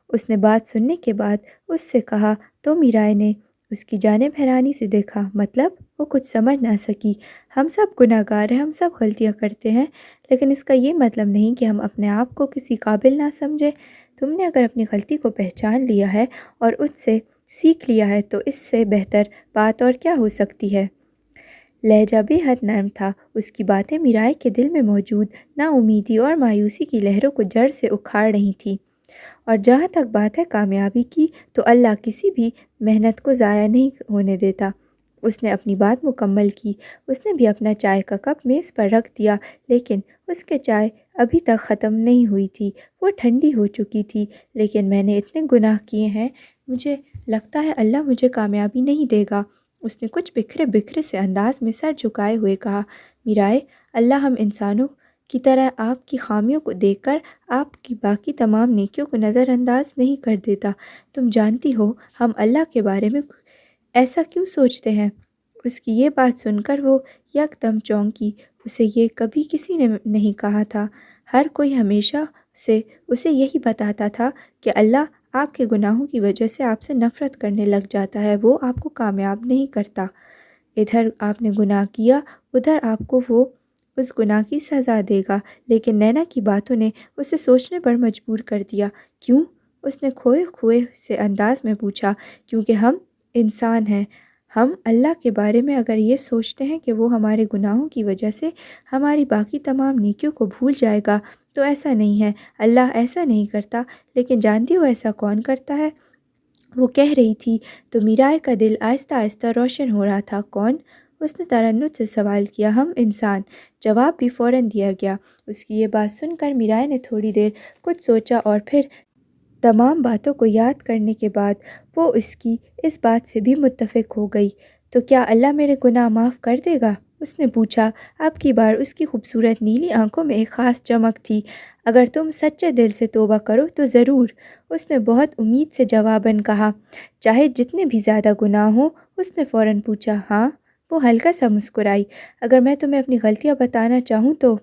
اس نے بات سننے کے بعد اس سے کہا تو میرائے نے اس کی جانب حیرانی سے دیکھا۔ مطلب؟ وہ کچھ سمجھ نہ سکی۔ ہم سب گنہگار ہیں، ہم سب غلطیاں کرتے ہیں، لیکن اس کا یہ مطلب نہیں کہ ہم اپنے آپ کو کسی قابل نہ سمجھیں۔ تم نے اگر اپنی غلطی کو پہچان لیا ہے اور اس سے سیکھ لیا ہے تو اس سے بہتر بات اور کیا ہو سکتی ہے؟ لہجہ بے حد نرم تھا۔ اس کی باتیں میرائے کے دل میں موجود نا امیدی اور مایوسی کی لہروں کو جڑ سے اکھاڑ رہی تھیں۔ اور جہاں تک بات ہے کامیابی کی، تو اللہ کسی بھی محنت کو ضائع نہیں ہونے دیتا۔ اس نے اپنی بات مکمل کی۔ اس نے بھی اپنا چائے کا کپ میز پر رکھ دیا، لیکن اس کے چائے ابھی تک ختم نہیں ہوئی تھی، وہ ٹھنڈی ہو چکی تھی۔ لیکن میں نے اتنے گناہ کیے ہیں، مجھے لگتا ہے اللہ مجھے کامیابی نہیں دے گا۔ اس نے کچھ بکھرے سے انداز میں سر جھکائے ہوئے کہا۔ میرائے، اللہ ہم انسانوں کی طرح آپ کی خامیوں کو دیکھ کر آپ کی باقی تمام نیکیوں کو نظر انداز نہیں کر دیتا۔ تم جانتی ہو ہم اللہ کے بارے میں ایسا کیوں سوچتے ہیں؟ اس کی یہ بات سن کر وہ یک دم چونکی۔ اسے یہ کبھی کسی نے نہیں کہا تھا۔ ہر کوئی ہمیشہ سے اسے یہی بتاتا تھا کہ اللہ آپ کے گناہوں کی وجہ سے آپ سے نفرت کرنے لگ جاتا ہے، وہ آپ کو کامیاب نہیں کرتا۔ ادھر آپ نے گناہ کیا، ادھر آپ کو وہ اس گناہ کی سزا دے گا۔ لیکن نینا کی باتوں نے اسے سوچنے پر مجبور کر دیا۔ کیوں؟ اس نے کھوئے کھوئے سے انداز میں پوچھا۔ کیونکہ ہم انسان ہیں، ہم اللہ کے بارے میں اگر یہ سوچتے ہیں کہ وہ ہمارے گناہوں کی وجہ سے ہماری باقی تمام نیکیوں کو بھول جائے گا تو ایسا نہیں ہے، اللہ ایسا نہیں کرتا۔ لیکن جانتی ہو ایسا کون کرتا ہے؟ وہ کہہ رہی تھی تو میرائے کا دل آہستہ آہستہ روشن ہو رہا تھا۔ کون؟ اس نے ترنت سے سوال کیا۔ ہم انسان، جواب بھی فوراً دیا گیا۔ اس کی یہ بات سن کر میرائے نے تھوڑی دیر کچھ سوچا اور پھر تمام باتوں کو یاد کرنے کے بعد وہ اس کی اس بات سے بھی متفق ہو گئی۔ تو کیا اللہ میرے گناہ معاف کر دے گا؟ اس نے پوچھا۔ اب کی بار اس کی خوبصورت نیلی آنکھوں میں ایک خاص چمک تھی۔ اگر تم سچے دل سے توبہ کرو تو ضرور، اس نے بہت امید سے جواباً کہا۔ چاہے جتنے بھی زیادہ گناہ ہوں؟ اس نے فوراً پوچھا۔ ہاں، وہ ہلکا سا مسکرائی۔ اگر میں تمہیں اپنی غلطیاں بتانا چاہوں تو؟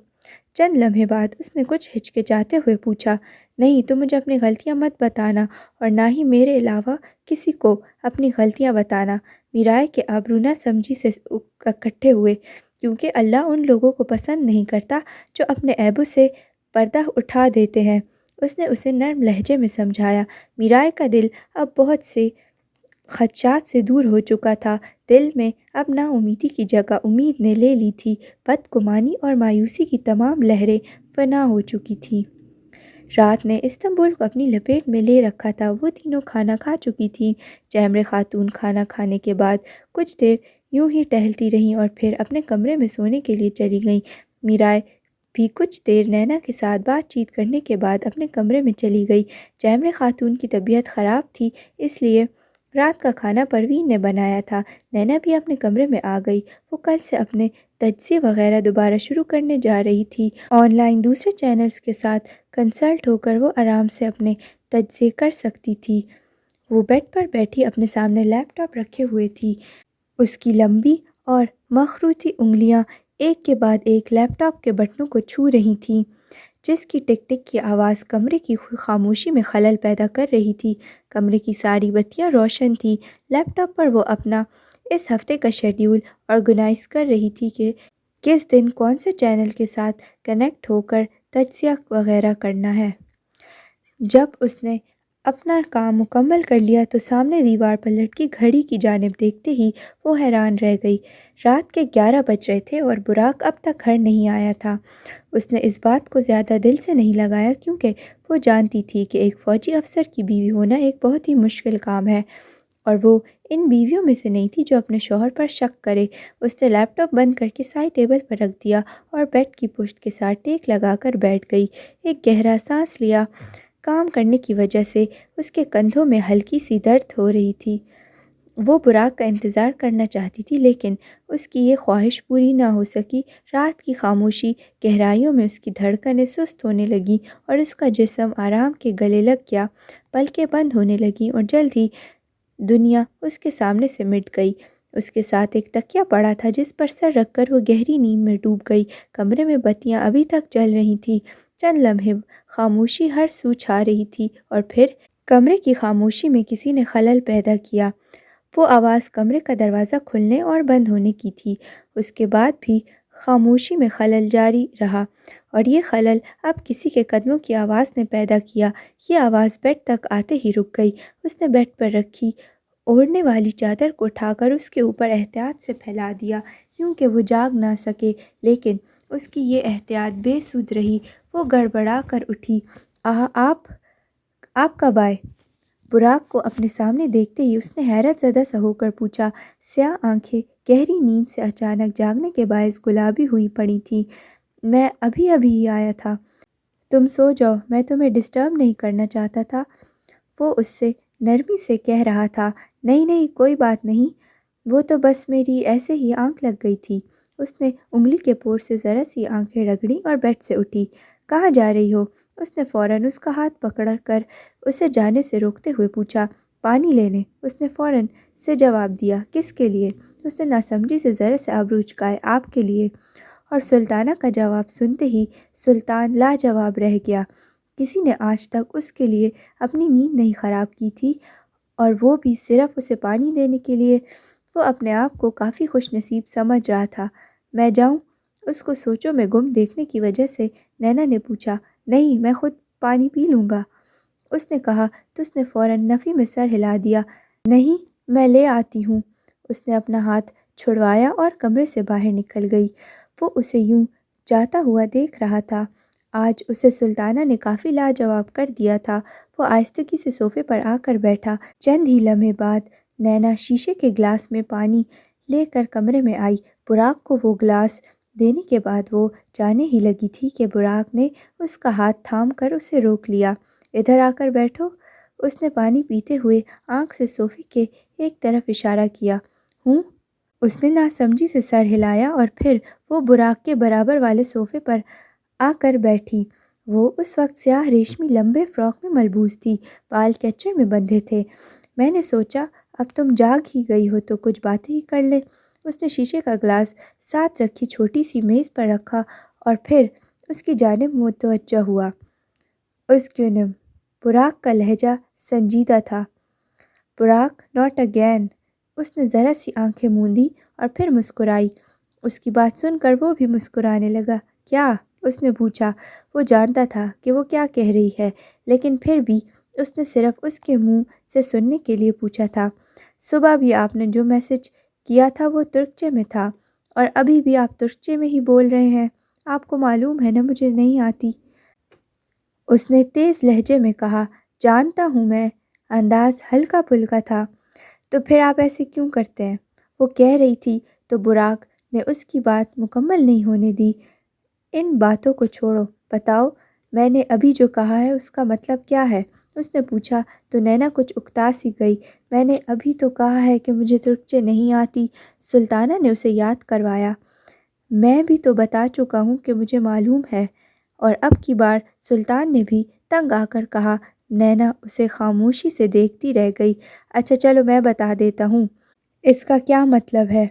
چند لمحے بعد اس نے کچھ ہچکچاتے ہوئے پوچھا۔ نہیں، تم مجھے اپنی غلطیاں مت بتانا، اور نہ ہی میرے علاوہ کسی کو اپنی غلطیاں بتانا۔ میرائے کے ابرو نہ سمجھی سے اکٹھے ہوئے، کیونکہ اللہ ان لوگوں کو پسند نہیں کرتا جو اپنے عیبوں سے پردہ اٹھا دیتے ہیں۔ اس نے اسے نرم لہجے میں سمجھایا۔ میرائے کا دل اب بہت سے خدشات سے دور ہو چکا تھا۔ دل میں اب نا امیدی کی جگہ امید نے لے لی تھی۔ بدگمانی اور مایوسی کی تمام لہریں فنا ہو چکی تھیں۔ رات نے استنبول کو اپنی لپیٹ میں لے رکھا تھا۔ وہ تینوں کھانا کھا چکی تھیں۔ جیمرے خاتون کھانا کھانے کے بعد کچھ دیر یوں ہی ٹہلتی رہیں اور پھر اپنے کمرے میں سونے کے لیے چلی گئیں۔ میرائے بھی کچھ دیر نینا کے ساتھ بات چیت کرنے کے بعد اپنے کمرے میں چلی گئی۔ جیمرے خاتون کی طبیعت خراب تھی، اس لیے رات کا کھانا پروین نے بنایا تھا۔ نینا بھی اپنے کمرے میں آ گئی۔ وہ کل سے اپنے تجزیے وغیرہ دوبارہ شروع کرنے جا رہی تھی۔ آن لائن دوسرے چینلز کے ساتھ کنسلٹ ہو کر وہ آرام سے اپنے تجزیے کر سکتی تھی۔ وہ بیڈ پر بیٹھی اپنے سامنے لیپ ٹاپ رکھے ہوئے تھی۔ اس کی لمبی اور مخروطی انگلیاں ایک کے بعد ایک لیپ ٹاپ کے بٹنوں کو چھو رہی تھیں، جس کی ٹک ٹک کی آواز کمرے کی خاموشی میں خلل پیدا کر رہی تھی۔ کمرے کی ساری بتیاں روشن تھیں۔ لیپ ٹاپ پر وہ اپنا اس ہفتے کا شیڈیول آرگنائز کر رہی تھی کہ کس دن کون سے چینل کے ساتھ کنیکٹ ہو کر تجزیہ وغیرہ کرنا ہے۔ جب اس نے اپنا کام مکمل کر لیا تو سامنے دیوار پر لٹکی گھڑی کی جانب دیکھتے ہی وہ حیران رہ گئی۔ رات کے 11 بج رہے تھے اور براق اب تک گھر نہیں آیا تھا۔ اس نے اس بات کو زیادہ دل سے نہیں لگایا، کیونکہ وہ جانتی تھی کہ ایک فوجی افسر کی بیوی ہونا ایک بہت ہی مشکل کام ہے، اور وہ ان بیویوں میں سے نہیں تھی جو اپنے شوہر پر شک کرے۔ اس نے لیپ ٹاپ بند کر کے سائڈ ٹیبل پر رکھ دیا اور بیڈ کی پشت کے ساتھ ٹیک لگا کر بیٹھ گئی۔ ایک گہرا سانس لیا۔ کام کرنے کی وجہ سے اس کے کندھوں میں ہلکی سی درد ہو رہی تھی۔ وہ براق کا انتظار کرنا چاہتی تھی، لیکن اس کی یہ خواہش پوری نہ ہو سکی۔ رات کی خاموشی گہرائیوں میں اس کی دھڑکنیں سست ہونے لگیں اور اس کا جسم آرام کے گلے لگ گیا۔ پلکیں بند ہونے لگیں اور جلد ہی دنیا اس کے سامنے سے مٹ گئی۔ اس کے ساتھ ایک تکیہ پڑا تھا جس پر سر رکھ کر وہ گہری نیند میں ڈوب گئی۔ کمرے میں بتیاں ابھی تک جل رہی تھیں۔ چند لمحے خاموشی ہر سو چھا رہی تھی اور پھر کمرے کی خاموشی میں کسی نے خلل پیدا کیا۔ وہ آواز کمرے کا دروازہ کھلنے اور بند ہونے کی تھی۔ اس کے بعد بھی خاموشی میں خلل جاری رہا، اور یہ خلل اب کسی کے قدموں کی آواز نے پیدا کیا۔ یہ آواز بیڈ تک آتے ہی رک گئی۔ اس نے بیڈ پر رکھی اوڑھنے والی چادر کو اٹھا کر اس کے اوپر احتیاط سے پھیلا دیا، کیونکہ وہ جاگ نہ سکے، لیکن اس کی یہ احتیاط بے سود رہی۔ وہ گڑبڑا کر اٹھی۔ آپ کب آئے؟ براق کو اپنے سامنے دیکھتے ہی اس نے حیرت زدہ سا ہو کر پوچھا۔ سیاہ آنکھیں گہری نیند سے اچانک جاگنے کے باعث گلابی ہوئی پڑی تھیں۔ میں ابھی ہی آیا تھا۔ تم سو جاؤ، میں تمہیں ڈسٹرب نہیں کرنا چاہتا تھا، وہ اس سے نرمی سے کہہ رہا تھا۔ نہیں، کوئی بات نہیں، وہ تو بس میری ایسے ہی آنکھ لگ گئی تھی۔ اس نے انگلی کے پور سے ذرا سی آنکھیں رگڑیں اور بیڈ سے اٹھی۔ کہاں جا رہی ہو؟ اس نے فوراً اس کا ہاتھ پکڑ کر اسے جانے سے روکتے ہوئے پوچھا۔ پانی لینے، اس نے فوراً سے جواب دیا۔ کس کے لیے؟ اس نے ناسمجھی سے ذرا سے ابرو اچکائے۔ آپ کے لیے۔ اور سلطانہ کا جواب سنتے ہی سلطان لاجواب رہ گیا۔ کسی نے آج تک اس کے لیے اپنی نیند نہیں خراب کی تھی، اور وہ بھی صرف اسے پانی دینے کے لیے۔ وہ اپنے آپ کو کافی خوش نصیب سمجھ رہا تھا۔ میں جاؤں؟ اس کو سوچوں میں گم دیکھنے کی وجہ سے نینا نے پوچھا۔ نہیں، میں خود پانی پی لوں گا، اس نے کہا تو اس نے فوراً نفی میں سر ہلا دیا۔ نہیں، میں لے آتی ہوں۔ اس نے اپنا ہاتھ چھڑوایا اور کمرے سے باہر نکل گئی۔ وہ اسے یوں جاتا ہوا دیکھ رہا تھا۔ آج اسے سلطانہ نے کافی لاجواب کر دیا تھا۔ وہ آہستگی سے صوفے پر آ کر بیٹھا۔ چند ہی لمحے بعد نینا شیشے کے گلاس میں پانی لے کر کمرے میں آئی۔ براق کو وہ گلاس دینے کے بعد وہ جانے ہی لگی تھی کہ براق نے اس کا ہاتھ تھام کر اسے روک لیا۔ ادھر آ کر بیٹھو، اس نے پانی پیتے ہوئے آنکھ سے صوفے کے ایک طرف اشارہ کیا۔ ہوں؟ اس نے ناسمجھی سے سر ہلایا اور پھر وہ براق کے برابر والے صوفے پر آ کر بیٹھی۔ وہ اس وقت سیاہ ریشمی لمبے فراک میں ملبوس تھی، بال کیچڑ میں بندھے تھے۔ میں نے سوچا اب تم جاگ ہی گئی ہو تو کچھ باتیں ہی کر لیں۔ اس نے شیشے کا گلاس ساتھ رکھی چھوٹی سی میز پر رکھا اور پھر اس کی جانب متوجہ ہوا۔ اسکونم، براق کا لہجہ سنجیدہ تھا۔ Buraq, not again. اس نے ذرا سی آنکھیں موندی اور پھر مسکرائی۔ اس کی بات سن کر وہ بھی مسکرانے لگا۔ کیا؟ اس نے پوچھا۔ وہ جانتا تھا کہ وہ کیا کہہ رہی ہے، لیکن پھر بھی اس نے صرف اس کے منہ سے سننے کے لیے پوچھا تھا۔ صبح بھی آپ نے جو میسج کیا تھا وہ ترکچے میں تھا، اور ابھی بھی آپ ترکچے میں ہی بول رہے ہیں۔ آپ کو معلوم ہے نا مجھے نہیں آتی، اس نے تیز لہجے میں کہا۔ جانتا ہوں میں، انداز ہلکا پھلکا تھا۔ تو پھر آپ ایسے کیوں کرتے ہیں؟ وہ کہہ رہی تھی تو براق نے اس کی بات مکمل نہیں ہونے دی۔ ان باتوں کو چھوڑو، بتاؤ میں نے ابھی جو کہا ہے اس کا مطلب کیا ہے؟ اس نے پوچھا تو نینا کچھ اکتا سی گئی۔ میں نے ابھی تو کہا ہے کہ مجھے ترکچے نہیں آتی، سلطانہ نے اسے یاد کروایا۔ میں بھی تو بتا چکا ہوں کہ مجھے معلوم ہے، اور اب کی بار سلطان نے بھی تنگ آ کر کہا۔ نینا اسے خاموشی سے دیکھتی رہ گئی۔ اچھا چلو میں بتا دیتا ہوں، اس کا کیا مطلب ہے؟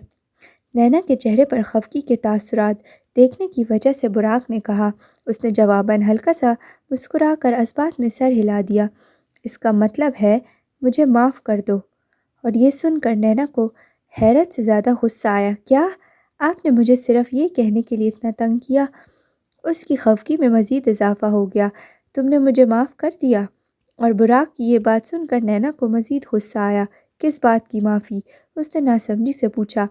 نینا کے چہرے پر خفگی کے تاثرات دیکھنے کی وجہ سے براق نے کہا۔ اس نے جواباً ہلکا سا مسکرا کر اثبات میں سر ہلا دیا۔ اس کا مطلب ہے مجھے معاف کر دو۔ اور یہ سن کر نینا کو حیرت سے زیادہ غصہ آیا۔ کیا؟ آپ نے مجھے صرف یہ کہنے کے لیے اتنا تنگ کیا؟ اس کی خفگی میں مزید اضافہ ہو گیا۔ تم نے مجھے معاف کر دیا؟ اور براق کی یہ بات سن کر نینا کو مزید غصہ آیا۔ کس بات کی معافی؟ اس نے ناسمجھی سے پوچھا۔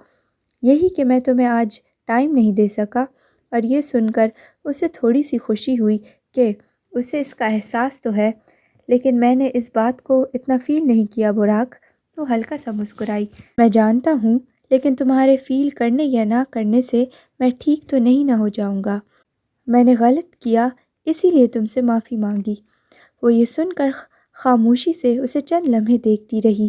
یہی کہ میں تمہیں آج ٹائم نہیں دے سکا۔ اور یہ سن کر اسے تھوڑی سی خوشی ہوئی کہ اسے اس کا احساس تو ہے، لیکن میں نے اس بات کو اتنا فیل نہیں کیا براق۔ وہ ہلکا سا مسکرائی۔ میں جانتا ہوں، لیکن تمہارے فیل کرنے یا نہ کرنے سے میں ٹھیک تو نہیں نہ ہو جاؤں گا۔ میں نے غلط کیا، اسی لیے تم سے معافی مانگی۔ وہ یہ سن کر خاموشی سے اسے چند لمحے دیکھتی رہی۔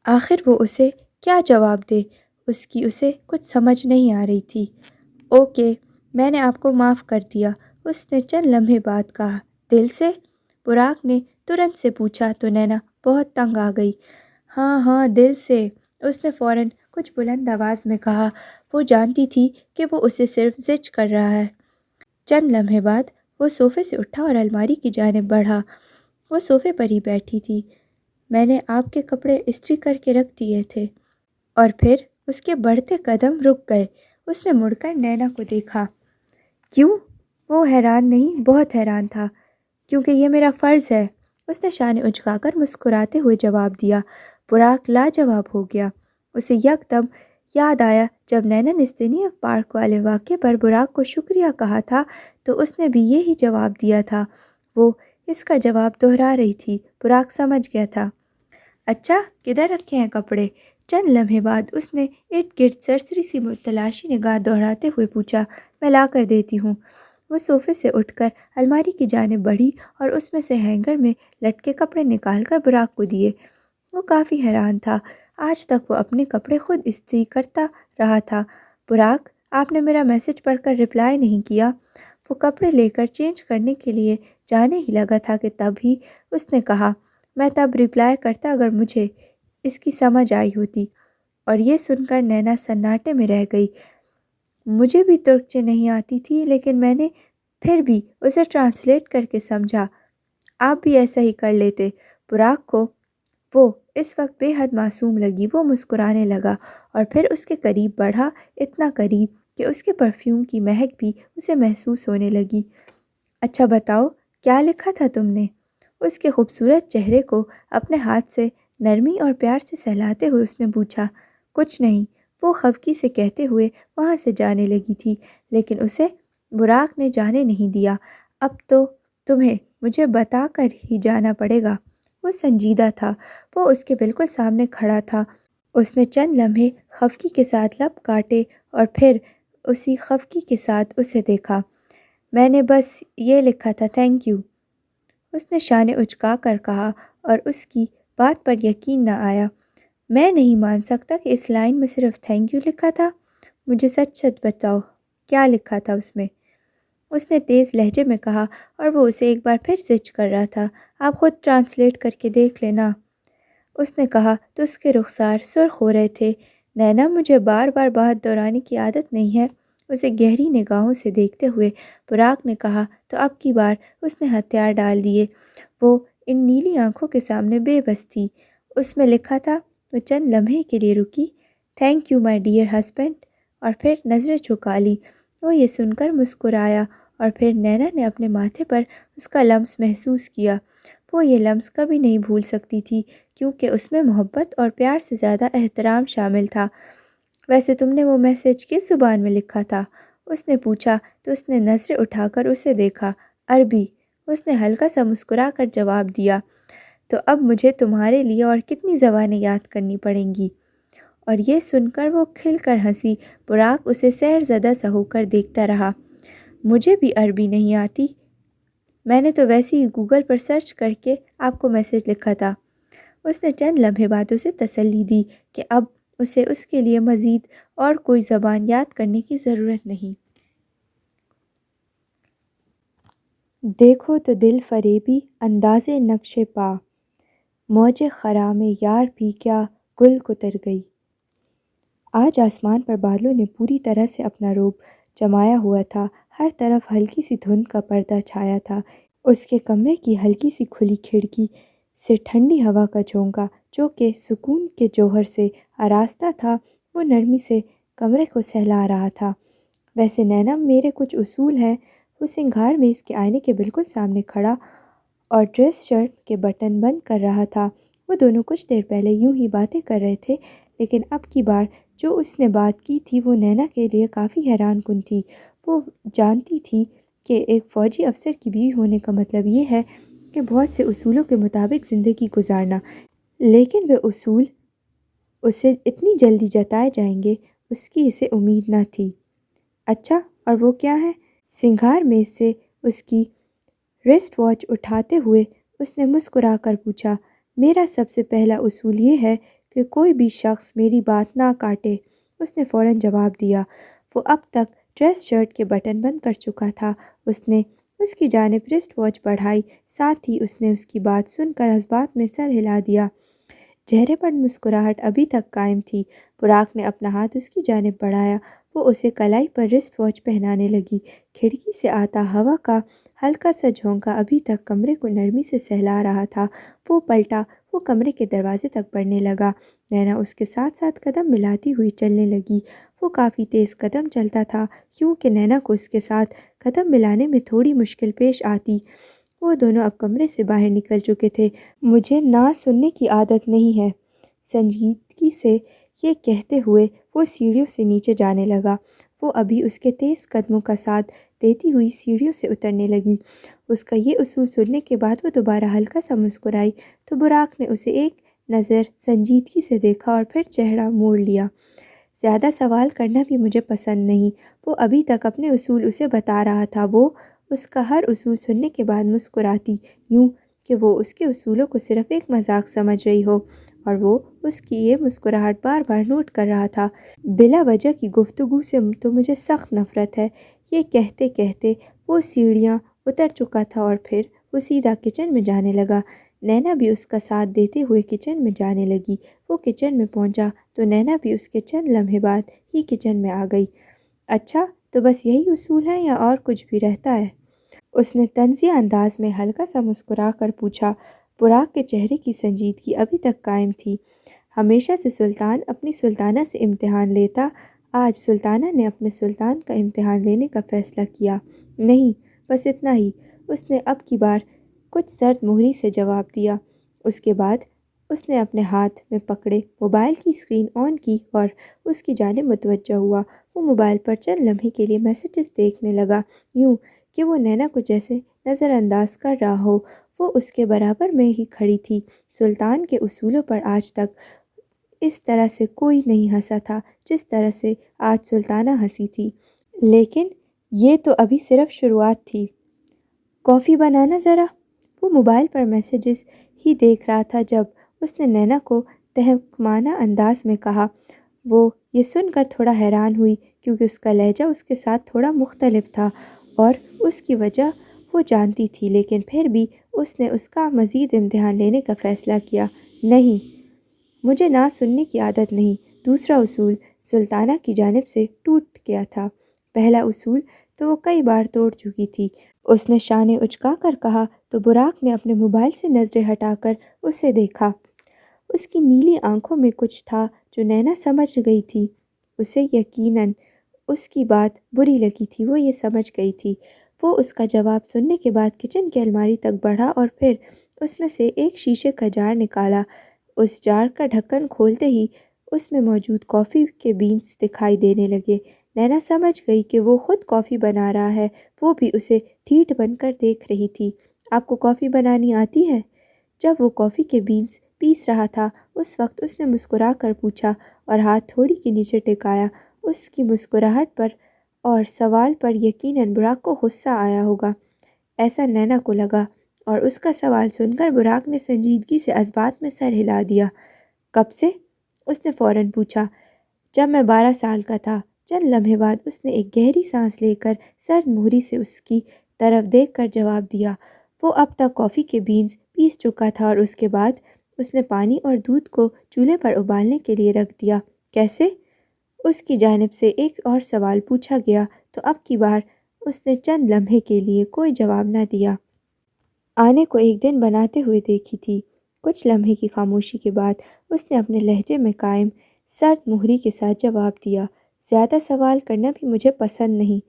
آخر وہ اسے کیا جواب دے، اس کی اسے کچھ سمجھ نہیں آ رہی تھی۔ اوکے، میں نے آپ کو معاف کر دیا، اس نے چند لمحے بعد کہا۔ دل سے؟ براق نے ترنت سے پوچھا تو نینا بہت تنگ آ گئی۔ ہاں ہاں، دل سے، اس نے فوراً کچھ بلند آواز میں کہا۔ وہ جانتی تھی کہ وہ اسے صرف زج کر رہا ہے۔ چند لمحے بعد وہ صوفے سے اٹھا اور الماری کی جانب بڑھا۔ وہ صوفے پر ہی بیٹھی تھی۔ میں نے آپ کے کپڑے استری کر کے رکھ دیے تھے۔ اور پھر اس کے بڑھتے قدم رک گئے۔ اس نے مڑ کر نینا کو دیکھا۔ کیوں؟ وہ حیران نہیں، بہت حیران تھا۔ کیونکہ یہ میرا فرض ہے، اس نے شانے اچکا کر مسکراتے ہوئے جواب دیا۔ براق لاجواب ہو گیا۔ اسے یکدم یاد آیا جب نینا نے اسٹینیف پارک والے واقعے پر براق کو شکریہ کہا تھا تو اس نے بھی یہی جواب دیا تھا۔ وہ اس کا جواب دہرا رہی تھی۔ براق سمجھ گیا تھا۔ اچھا، کدھر رکھے ہیں کپڑے؟ چند لمحے بعد اس نے ارد گرد سرسری سی تلاشی نگاہ دہراتے ہوئے پوچھا۔ میں لا کر دیتی ہوں۔ وہ صوفے سے اٹھ کر الماری کی جانب بڑھی اور اس میں سے ہینگر میں لٹکے کپڑے نکال کر براق کو دیے۔ وہ کافی حیران تھا۔ آج تک وہ اپنے کپڑے خود استری کرتا رہا تھا۔ براق، آپ نے میرا میسج پڑھ کر رپلائی نہیں کیا۔ وہ کپڑے لے کر چینج کرنے کے لیے جانے ہی لگا تھا کہ تبھی اس نے کہا، میں تب رپلائی کرتا اگر مجھے اس کی سمجھ آئی ہوتی۔ اور یہ سن کر نینا سناٹے میں رہ گئی۔ مجھے بھی ترکچے نہیں آتی تھی، لیکن میں نے پھر بھی اسے ٹرانسلیٹ کر کے سمجھا۔ آپ بھی ایسا ہی کر لیتے۔ براق کو وہ اس وقت بے حد معصوم لگی۔ وہ مسکرانے لگا اور پھر اس کے قریب بڑھا، اتنا قریب کہ اس کے پرفیوم کی مہک بھی اسے محسوس ہونے لگی۔ اچھا بتاؤ، کیا لکھا تھا تم نے؟ اس کے خوبصورت چہرے کو اپنے ہاتھ سے نرمی اور پیار سے سہلاتے ہوئے اس نے پوچھا۔ کچھ نہیں، وہ خفگی سے کہتے ہوئے وہاں سے جانے لگی تھی، لیکن اسے براق نے جانے نہیں دیا۔ اب تو تمہیں مجھے بتا کر ہی جانا پڑے گا۔ وہ سنجیدہ تھا، وہ اس کے بالکل سامنے کھڑا تھا۔ اس نے چند لمحے خفگی کے ساتھ لب کاٹے اور پھر اسی خفگی کے ساتھ اسے دیکھا۔ میں نے بس یہ لکھا تھا، تھینک یو، اس نے شانے اچکا کر کہا اور اس کی بات پر یقین نہ آیا۔ میں نہیں مان سکتا کہ اس لائن میں صرف تھینک یو لکھا تھا۔ مجھے سچ سچ بتاؤ، کیا لکھا تھا اس میں؟ اس نے تیز لہجے میں کہا اور وہ اسے ایک بار پھر زج کر رہا تھا۔ آپ خود ٹرانسلیٹ کر کے دیکھ لینا، اس نے کہا تو اس کے رخسار سرخ ہو رہے تھے۔ نینا، مجھے بار بار بات دہرانے کی عادت نہیں ہے، اسے گہری نگاہوں سے دیکھتے ہوئے براق نے کہا تو اب کی بار اس نے ہتھیار ڈال دیے۔ وہ ان نیلی آنکھوں کے سامنے بے بس تھی۔ اس میں لکھا تھا۔ وہ چند لمحے کے لیے رکی۔ Thank you my dear husband, اور پھر نظریں جھکا لی۔ وہ یہ سن کر مسکرایا اور پھر نینا نے اپنے ماتھے پر اس کا لمس محسوس کیا۔ وہ یہ لمس کبھی نہیں بھول سکتی تھی کیونکہ اس میں محبت اور پیار سے زیادہ احترام شامل تھا۔ ویسے تم نے وہ میسج کس زبان میں لکھا تھا؟ اس نے پوچھا تو اس نے نظریں اٹھا کر اسے دیکھا۔ عربی، اس نے ہلکا سا مسکرا کر جواب دیا۔ تو اب مجھے تمہارے لیے اور کتنی زبانیں یاد کرنی پڑیں گی؟ اور یہ سن کر وہ کھل کر ہنسی۔ براق اسے سحر زدہ سا ہو کر دیکھتا رہا۔ مجھے بھی عربی نہیں آتی، میں نے تو ویسے ہی گوگل پر سرچ کر کے آپ کو میسج لکھا تھا۔ اس نے چند لمحے بعد اسے تسلی دی کہ اب اسے اس کے لیے مزید اور کوئی زبان یاد کرنے کی ضرورت نہیں۔ دیکھو تو دل فریبی انداز نقش پا، موج خرام یار بھی کیا گل کتر گئی۔ آج آسمان پر بادلوں نے پوری طرح سے اپنا روپ جمایا ہوا تھا۔ ہر طرف ہلکی سی دھند کا پردہ چھایا تھا۔ اس کے کمرے کی ہلکی سی کھلی کھڑکی سے ٹھنڈی ہوا کا جھونکا جو کہ سکون کے جوہر سے آراستہ تھا، وہ نرمی سے کمرے کو سہلا رہا تھا۔ ویسے نینا، میرے کچھ اصول ہیں۔ وہ سنگھار میں اس کے آئینے کے بالکل سامنے کھڑا اور ڈریس شرٹ کے بٹن بند کر رہا تھا۔ وہ دونوں کچھ دیر پہلے یوں ہی باتیں کر رہے تھے، لیکن اب کی بار جو اس نے بات کی تھی وہ نینا کے لیے کافی حیران کن تھی۔ وہ جانتی تھی کہ ایک فوجی افسر کی بیوی ہونے کا مطلب یہ ہے کہ بہت سے اصولوں کے مطابق زندگی گزارنا، لیکن وہ اصول اسے اتنی جلدی جتائے جائیں گے اس کی اسے امید نہ تھی۔ اچھا، اور وہ کیا ہے؟ سنگھار میں سے اس کی رسٹ واچ اٹھاتے ہوئے اس نے مسکرا کر پوچھا۔ میرا سب سے پہلا اصول یہ ہے کہ کوئی بھی شخص میری بات نہ کاٹے، اس نے فوراً جواب دیا۔ وہ اب تک ڈریس شرٹ کے بٹن بند کر چکا تھا۔ اس نے اس کی جانب رسٹ واچ بڑھائی، ساتھ ہی اس نے اس کی بات سن کر اس بات میں سر ہلا دیا۔ چہرے پر مسکراہٹ ابھی تک قائم تھی۔ براق نے اپنا ہاتھ اس کی جانب بڑھایا، وہ اسے کلائی پر رسٹ واچ پہنانے لگی۔ کھڑکی سے آتا ہوا کا ہلکا سا جھونکا ابھی تک کمرے کو نرمی سے سہلا رہا تھا۔ وہ پلٹا، وہ کمرے کے دروازے تک بڑھنے لگا۔ نینا اس کے ساتھ ساتھ قدم ملاتی ہوئی چلنے لگی۔ وہ کافی تیز قدم چلتا تھا کیونکہ نینا کو اس کے ساتھ قدم ملانے میں تھوڑی مشکل پیش آتی۔ وہ دونوں اب کمرے سے باہر نکل چکے تھے۔ مجھے نہ سننے کی عادت نہیں ہے، سنجیدگی سے یہ کہتے ہوئے وہ سیڑھیوں سے نیچے جانے لگا۔ وہ ابھی اس کے تیز قدموں کا ساتھ دیتی ہوئی سیڑھیوں سے اترنے لگی۔ اس کا یہ اصول سننے کے بعد وہ دوبارہ ہلکا سا مسکرائی تو براق نے اسے ایک نظر سنجیدگی سے دیکھا اور پھر چہرہ موڑ لیا۔ زیادہ سوال کرنا بھی مجھے پسند نہیں۔ وہ ابھی تک اپنے اصول اسے بتا رہا تھا۔ وہ اس کا ہر اصول سننے کے بعد مسکراتی، یوں کہ وہ اس کے اصولوں کو صرف ایک مذاق سمجھ رہی ہو، اور وہ اس کی یہ مسکراہٹ بار بار نوٹ کر رہا تھا۔ بلا وجہ کی گفتگو سے تو مجھے سخت نفرت ہے۔ یہ کہتے کہتے وہ سیڑھیاں اتر چکا تھا اور پھر وہ سیدھا کچن میں جانے لگا۔ نینا بھی اس کا ساتھ دیتے ہوئے کچن میں جانے لگی۔ وہ کچن میں پہنچا تو نینا بھی اس کے چند لمحے بعد ہی کچن میں آ گئی۔ اچھا، تو بس یہی اصول ہیں یا اور کچھ بھی رہتا ہے؟ اس نے طنزیہ انداز میں ہلکا سا مسکرا کر پوچھا۔ براق کے چہرے کی سنجیدگی ابھی تک قائم تھی۔ ہمیشہ سے سلطان اپنی سلطانہ سے امتحان لیتا، آج سلطانہ نے اپنے سلطان کا امتحان لینے کا فیصلہ کیا۔ نہیں، بس اتنا ہی، اس نے اب کی بار کچھ سرد مہری سے جواب دیا۔ اس کے بعد اس نے اپنے ہاتھ میں پکڑے موبائل کی اسکرین آن کی اور اس کی جانب متوجہ ہوا۔ وہ موبائل پر چند لمحے کے لیے میسیجز دیکھنے لگا، یوں کہ وہ نینا کو جیسے نظر انداز کر رہا ہو۔ وہ اس کے برابر میں ہی کھڑی تھی۔ سلطان کے اصولوں پر آج تک اس طرح سے کوئی نہیں ہنسا تھا جس طرح سے آج سلطانہ ہنسی تھی، لیکن یہ تو ابھی صرف شروعات تھی۔ کافی بنانا ذرا۔ وہ موبائل پر میسیجز ہی دیکھ رہا تھا جب اس نے نینا کو تحقیقانہ انداز میں کہا۔ وہ یہ سن کر تھوڑا حیران ہوئی کیونکہ اس کا لہجہ اس کے ساتھ تھوڑا مختلف تھا اور اس کی وجہ وہ جانتی تھی، لیکن پھر بھی اس نے اس کا مزید امتحان لینے کا فیصلہ کیا۔ نہیں، مجھے نہ سننے کی عادت نہیں۔ دوسرا اصول سلطانہ کی جانب سے ٹوٹ گیا تھا۔ پہلا اصول تو وہ کئی بار توڑ چکی تھی۔ اس نے شانے اچکا کر کہا تو براق نے اپنے موبائل سے نظریں ہٹا کر اسے دیکھا۔ اس کی نیلی آنکھوں میں کچھ تھا جو نینا سمجھ گئی تھی۔ اسے یقیناً اس کی بات بری لگی تھی، وہ یہ سمجھ گئی تھی۔ وہ اس کا جواب سننے کے بعد کچن کی الماری تک بڑھا اور پھر اس میں سے ایک شیشے کا جار نکالا۔ اس جار کا ڈھکن کھولتے ہی اس میں موجود کافی کے بینز دکھائی دینے لگے۔ نینا سمجھ گئی کہ وہ خود کافی بنا رہا ہے، وہ بھی اسے ٹھیٹ بن کر دیکھ رہی تھی۔ آپ کو کافی بنانی آتی ہے؟ جب وہ کافی کے بینز پیس رہا تھا اس وقت اس نے مسکرا کر پوچھا اور ہاتھ تھوڑی کے نیچے ٹکایا۔ اس کی مسکراہٹ پر اور سوال پر یقیناً براق کو غصہ آیا ہوگا، ایسا نینا کو لگا، اور اس کا سوال سن کر براق نے سنجیدگی سے اسبات میں سر ہلا دیا۔ کب سے؟ اس نے فوراً پوچھا۔ جب میں 12 سال کا تھا۔ چند لمحے بعد اس نے ایک گہری سانس لے کر سرد مہری سے اس کی طرف دیکھ کر جواب دیا۔ وہ اب تک کافی کے بینز پیس چکا تھا اور اس کے بعد اس نے پانی اور دودھ کو چولہے پر ابالنے کے لیے رکھ دیا۔ کیسے؟ اس کی جانب سے ایک اور سوال پوچھا گیا تو اب کی بار اس نے چند لمحے کے لیے کوئی جواب نہ دیا۔ آنے کو ایک دن بناتے ہوئے دیکھی تھی۔ کچھ لمحے کی خاموشی کے بعد اس نے اپنے لہجے میں قائم سرد مہری کے ساتھ جواب دیا۔ زیادہ سوال کرنا بھی مجھے پسند نہیں۔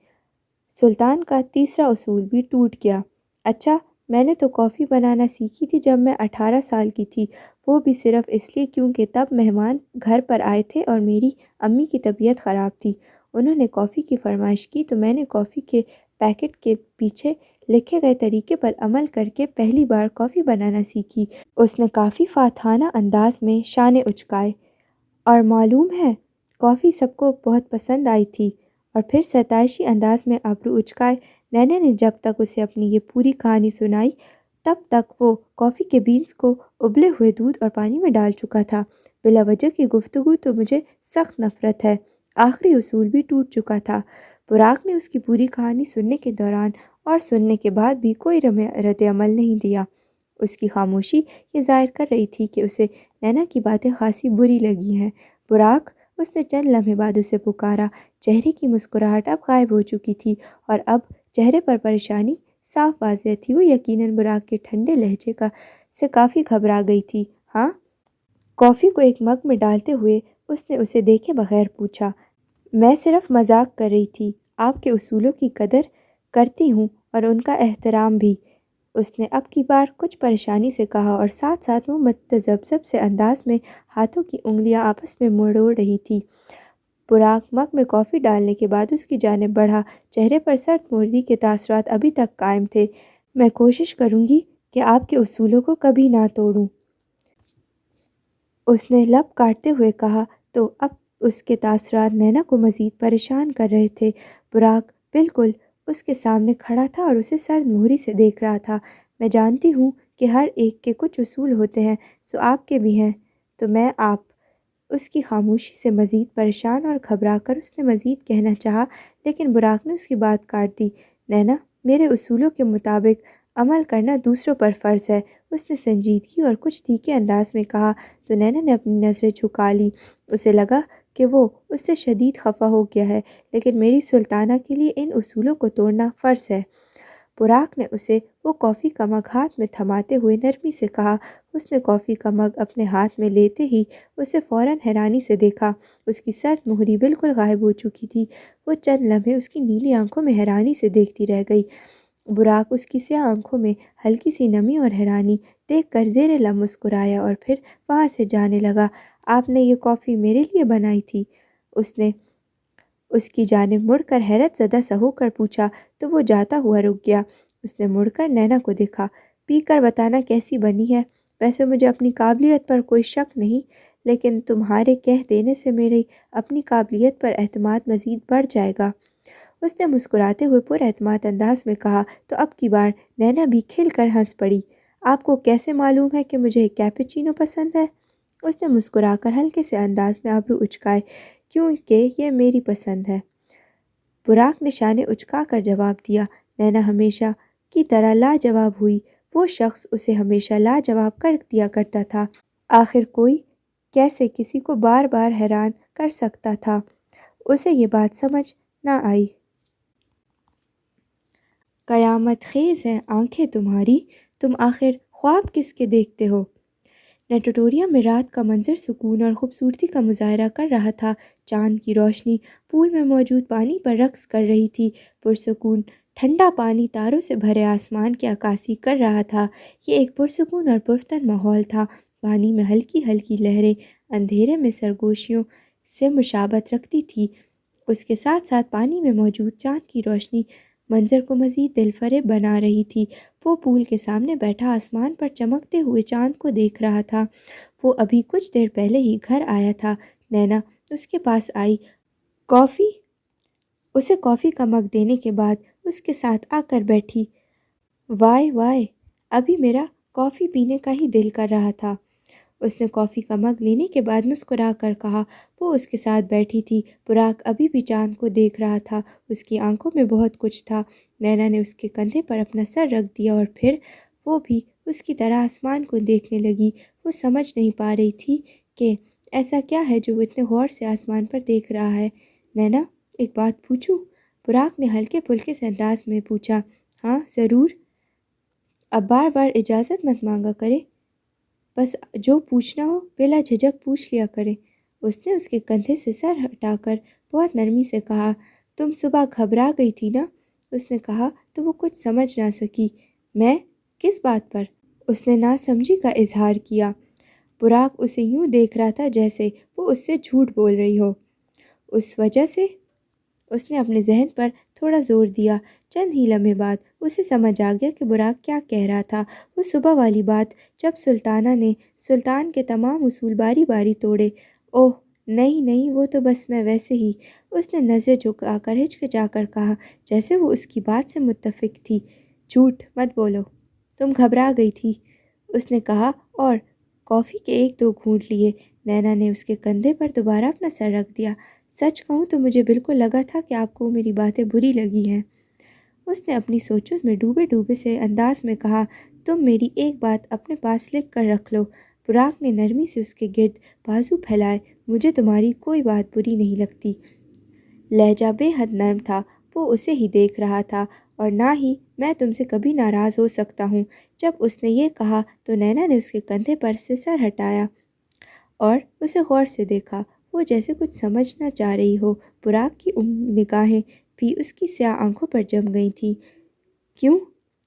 سلطان کا تیسرا اصول بھی ٹوٹ گیا۔ اچھا، میں نے تو کافی بنانا سیکھی تھی جب میں 18 سال کی تھی، وہ بھی صرف اس لیے کیونکہ تب مہمان گھر پر آئے تھے اور میری امی کی طبیعت خراب تھی۔ انہوں نے کافی کی فرمائش کی تو میں نے کافی کے پیکٹ کے پیچھے لکھے گئے طریقے پر عمل کر کے پہلی بار کافی بنانا سیکھی۔ اس نے کافی فاتحانہ انداز میں شانے اچکائے۔ اور معلوم ہے، کافی سب کو بہت پسند آئی تھی۔ اور پھر ستائشی انداز میں ابرو اچکائے۔ نینا نے جب تک اسے اپنی یہ پوری کہانی سنائی تب تک وہ کافی کے بینز کو ابلے ہوئے دودھ اور پانی میں ڈال چکا تھا۔ بلا وجہ کی گفتگو تو مجھے سخت نفرت ہے۔ آخری اصول بھی ٹوٹ چکا تھا۔ براق نے اس کی پوری کہانی سننے کے دوران اور سننے کے بعد بھی کوئی رد عمل نہیں دیا۔ اس کی خاموشی یہ ظاہر کر رہی تھی کہ اسے نینا کی باتیں خاصی بری لگی ہیں۔ براق، اس نے چند لمحے بعد اسے پکارا۔ چہرے کی مسکراہٹ اب غائب ہو چکی تھی اور اب چہرے پر پریشانی صاف واضح تھی۔ وہ یقیناً براق کے ٹھنڈے لہجے سے کافی گھبرا گئی تھی۔ ہاں؟ کافی کو ایک مگ میں ڈالتے ہوئے اس نے اسے دیکھے بغیر پوچھا۔ میں صرف مذاق کر رہی تھی۔ آپ کے اصولوں کی قدر کرتی ہوں اور ان کا احترام بھی، اس نے اب کی بار کچھ پریشانی سے کہا اور ساتھ ساتھ وہ متذبذب سے انداز میں ہاتھوں کی انگلیاں آپس میں مروڑ رہی تھی۔ براق مگ میں کافی ڈالنے کے بعد اس کی جانب بڑھا۔ چہرے پر سرد مہری کے تاثرات ابھی تک قائم تھے۔ میں کوشش کروں گی کہ آپ کے اصولوں کو کبھی نہ توڑوں، اس نے لب کاٹتے ہوئے کہا۔ تو اب اس کے تاثرات نینا کو مزید پریشان کر رہے تھے۔ براق بالکل اس کے سامنے کھڑا تھا اور اسے سرد مہری سے دیکھ رہا تھا۔ میں جانتی ہوں کہ ہر ایک کے کچھ اصول ہوتے ہیں، سو آپ کے بھی ہیں۔ تو میں آپ، اس کی خاموشی سے مزید پریشان اور گھبرا کر اس نے مزید کہنا چاہا لیکن براق نے اس کی بات کاٹ دی۔ نینا، میرے اصولوں کے مطابق عمل کرنا دوسروں پر فرض ہے، اس نے سنجیدگی اور کچھ تیکھے انداز میں کہا تو نینا نے اپنی نظریں جھکا لی۔ اسے لگا کہ وہ اس سے شدید خفا ہو گیا ہے، لیکن میری سلطانہ کے لیے ان اصولوں کو توڑنا فرض ہے۔ براق نے اسے وہ کافی کا مگ ہاتھ میں تھماتے ہوئے نرمی سے کہا۔ اس نے کافی کا مگ اپنے ہاتھ میں لیتے ہی اسے فوراً حیرانی سے دیکھا۔ اس کی سرد مہری بالکل غائب ہو چکی تھی۔ وہ چند لمحے اس کی نیلی آنکھوں میں حیرانی سے دیکھتی رہ گئی۔ براق اس کی سیاہ آنکھوں میں ہلکی سی نمی اور حیرانی دیکھ کر زیر لب مسکرایا اور پھر وہاں سے جانے لگا۔ آپ نے یہ کافی میرے لیے بنائی تھی؟ اس نے اس کی جانب مڑ کر حیرت زدہ سا ہو کر پوچھا تو وہ جاتا ہوا رک گیا۔ اس نے مڑ کر نینا کو دیکھا۔ پی کر بتانا کیسی بنی ہے؟ ویسے مجھے اپنی قابلیت پر کوئی شک نہیں، لیکن تمہارے کہہ دینے سے میری اپنی قابلیت پر اعتماد مزید بڑھ جائے گا۔ اس نے مسکراتے ہوئے پر اعتماد انداز میں کہا۔ تو اب کی بار نینا بھی کھل کر ہنس پڑی۔ آپ کو کیسے معلوم ہے کہ مجھے کیپچینو پسند ہے؟ اس نے مسکرا کر ہلکے سے انداز میں ابرو اچکائے۔ کیونکہ یہ میری پسند ہے، براق نے شانے اچکا کر جواب دیا۔ نینا ہمیشہ کی طرح لاجواب ہوئی۔ وہ شخص اسے ہمیشہ لاجواب کر دیا کرتا تھا۔ آخر کوئی کیسے کسی کو بار بار حیران کر سکتا تھا؟ اسے یہ بات سمجھ نہ آئی۔ قیامت خیز ہیں آنکھیں تمہاری، تم آخر خواب کس کے دیکھتے ہو؟ نیٹوریا میں رات کا منظر سکون اور خوبصورتی کا مظاہرہ کر رہا تھا۔ چاند کی روشنی پول میں موجود پانی پر رقص کر رہی تھی۔ پرسکون ٹھنڈا پانی تاروں سے بھرے آسمان کی عکاسی کر رہا تھا۔ یہ ایک پرسکون اور پرفتن ماحول تھا۔ پانی میں ہلکی ہلکی لہریں اندھیرے میں سرگوشیوں سے مشابہت رکھتی تھیں۔ اس کے ساتھ ساتھ پانی میں موجود چاند کی روشنی منظر کو مزید دل فریب بنا رہی تھی۔ وہ پول کے سامنے بیٹھا آسمان پر چمکتے ہوئے چاند کو دیکھ رہا تھا۔ وہ ابھی کچھ دیر پہلے ہی گھر آیا تھا۔ نینا اس کے پاس آئی، اسے کافی کا مگ دینے کے بعد اس کے ساتھ آ کر بیٹھی۔ وائے وائے، ابھی میرا کافی پینے کا ہی دل کر رہا تھا، اس نے کافی کا مگ لینے کے بعد مسکرا کر کہا۔ وہ اس کے ساتھ بیٹھی تھی۔ براق ابھی بھی چاند کو دیکھ رہا تھا۔ اس کی آنکھوں میں بہت کچھ تھا۔ نینا نے اس کے کندھے پر اپنا سر رکھ دیا اور پھر وہ بھی اس کی طرح آسمان کو دیکھنے لگی۔ وہ سمجھ نہیں پا رہی تھی کہ ایسا کیا ہے جو وہ اتنے غور سے آسمان پر دیکھ رہا ہے۔ نینا، ایک بات پوچھوں؟ براق نے ہلکے پھلکے سے انداز میں پوچھا۔ ہاں ضرور، اب بار بار اجازت مت مانگا کرے، بس جو پوچھنا ہو بلا جھجک پوچھ لیا کرے۔ اس نے اس کے کندھے سے سر ہٹا کر بہت نرمی سے کہا۔ تم صبح گھبرا گئی تھی نا؟ اس نے کہا تو وہ کچھ سمجھ نہ سکی۔ میں؟ کس بات پر؟ اس نے ناسمجھی کا اظہار کیا۔ براق اسے یوں دیکھ رہا تھا جیسے وہ اس سے جھوٹ بول رہی ہو۔ اس وجہ سے؟ اس نے اپنے ذہن پر تھوڑا زور دیا۔ چند ہی لمحے بعد اسے سمجھ آ گیا کہ براق کیا کہہ رہا تھا۔ وہ صبح والی بات جب سلطانہ نے سلطان کے تمام اصول باری باری توڑے۔ اوہ نہیں نہیں، وہ تو بس میں ویسے ہی، اس نے نظریں جھکا کر ہچکچا کر کہا جیسے وہ اس کی بات سے متفق تھی۔ جھوٹ مت بولو، تم گھبرا گئی تھی، اس نے کہا اور کافی کے ایک دو گھونٹ لیے۔ نینا نے اس کے کندھے پر دوبارہ اپنا سر رکھ دیا۔ سچ کہوں تو مجھے بالکل لگا تھا کہ آپ کو میری باتیں بری لگی ہیں، اس نے اپنی سوچوں میں ڈوبے ڈوبے سے انداز میں کہا۔ تم میری ایک بات اپنے پاس لکھ کر رکھ لو۔ براق نے نرمی سے اس کے گرد بازو پھیلائے۔ مجھے تمہاری کوئی بات بری نہیں لگتی۔ لہجہ بے حد نرم تھا۔ وہ اسے ہی دیکھ رہا تھا۔ اور نہ ہی میں تم سے کبھی ناراض ہو سکتا ہوں۔ جب اس نے یہ کہا تو نینا نے اس کے کندھے پر سے سر ہٹایا اور اسے غور سے دیکھا، وہ جیسے کچھ سمجھ نہ چاہ رہی ہو۔ براق کی نگاہیں بھی اس کی سیاہ آنکھوں پر جم گئی تھیں۔ کیوں؟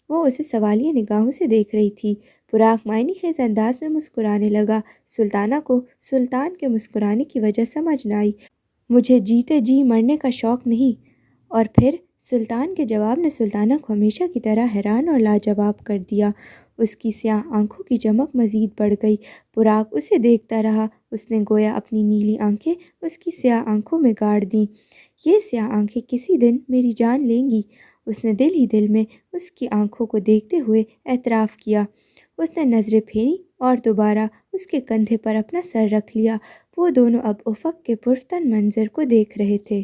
وہ اسے سوالیہ نگاہوں سے دیکھ رہی تھی۔ براق معنی خیز انداز میں مسکرانے لگا۔ سلطانہ کو سلطان کے مسکرانے کی وجہ سمجھ نہ آئی۔ مجھے جیتے جی مرنے کا شوق نہیں۔ اور پھر سلطان کے جواب نے سلطانہ کو ہمیشہ کی طرح حیران اور لاجواب کر دیا۔ اس کی سیاہ آنکھوں کی چمک مزید بڑھ گئی۔ براق اسے دیکھتا رہا۔ اس نے گویا اپنی نیلی آنکھیں اس کی سیاہ آنکھوں میں گاڑ دیں۔ یہ سیاہ آنکھیں کسی دن میری جان لیں گی، اس نے دل ہی دل میں اس کی آنکھوں کو دیکھتے ہوئے اعتراف کیا۔ اس نے نظریں پھیری اور دوبارہ اس کے کندھے پر اپنا سر رکھ لیا۔ وہ دونوں اب افق کے پرفتن منظر کو دیکھ رہے تھے۔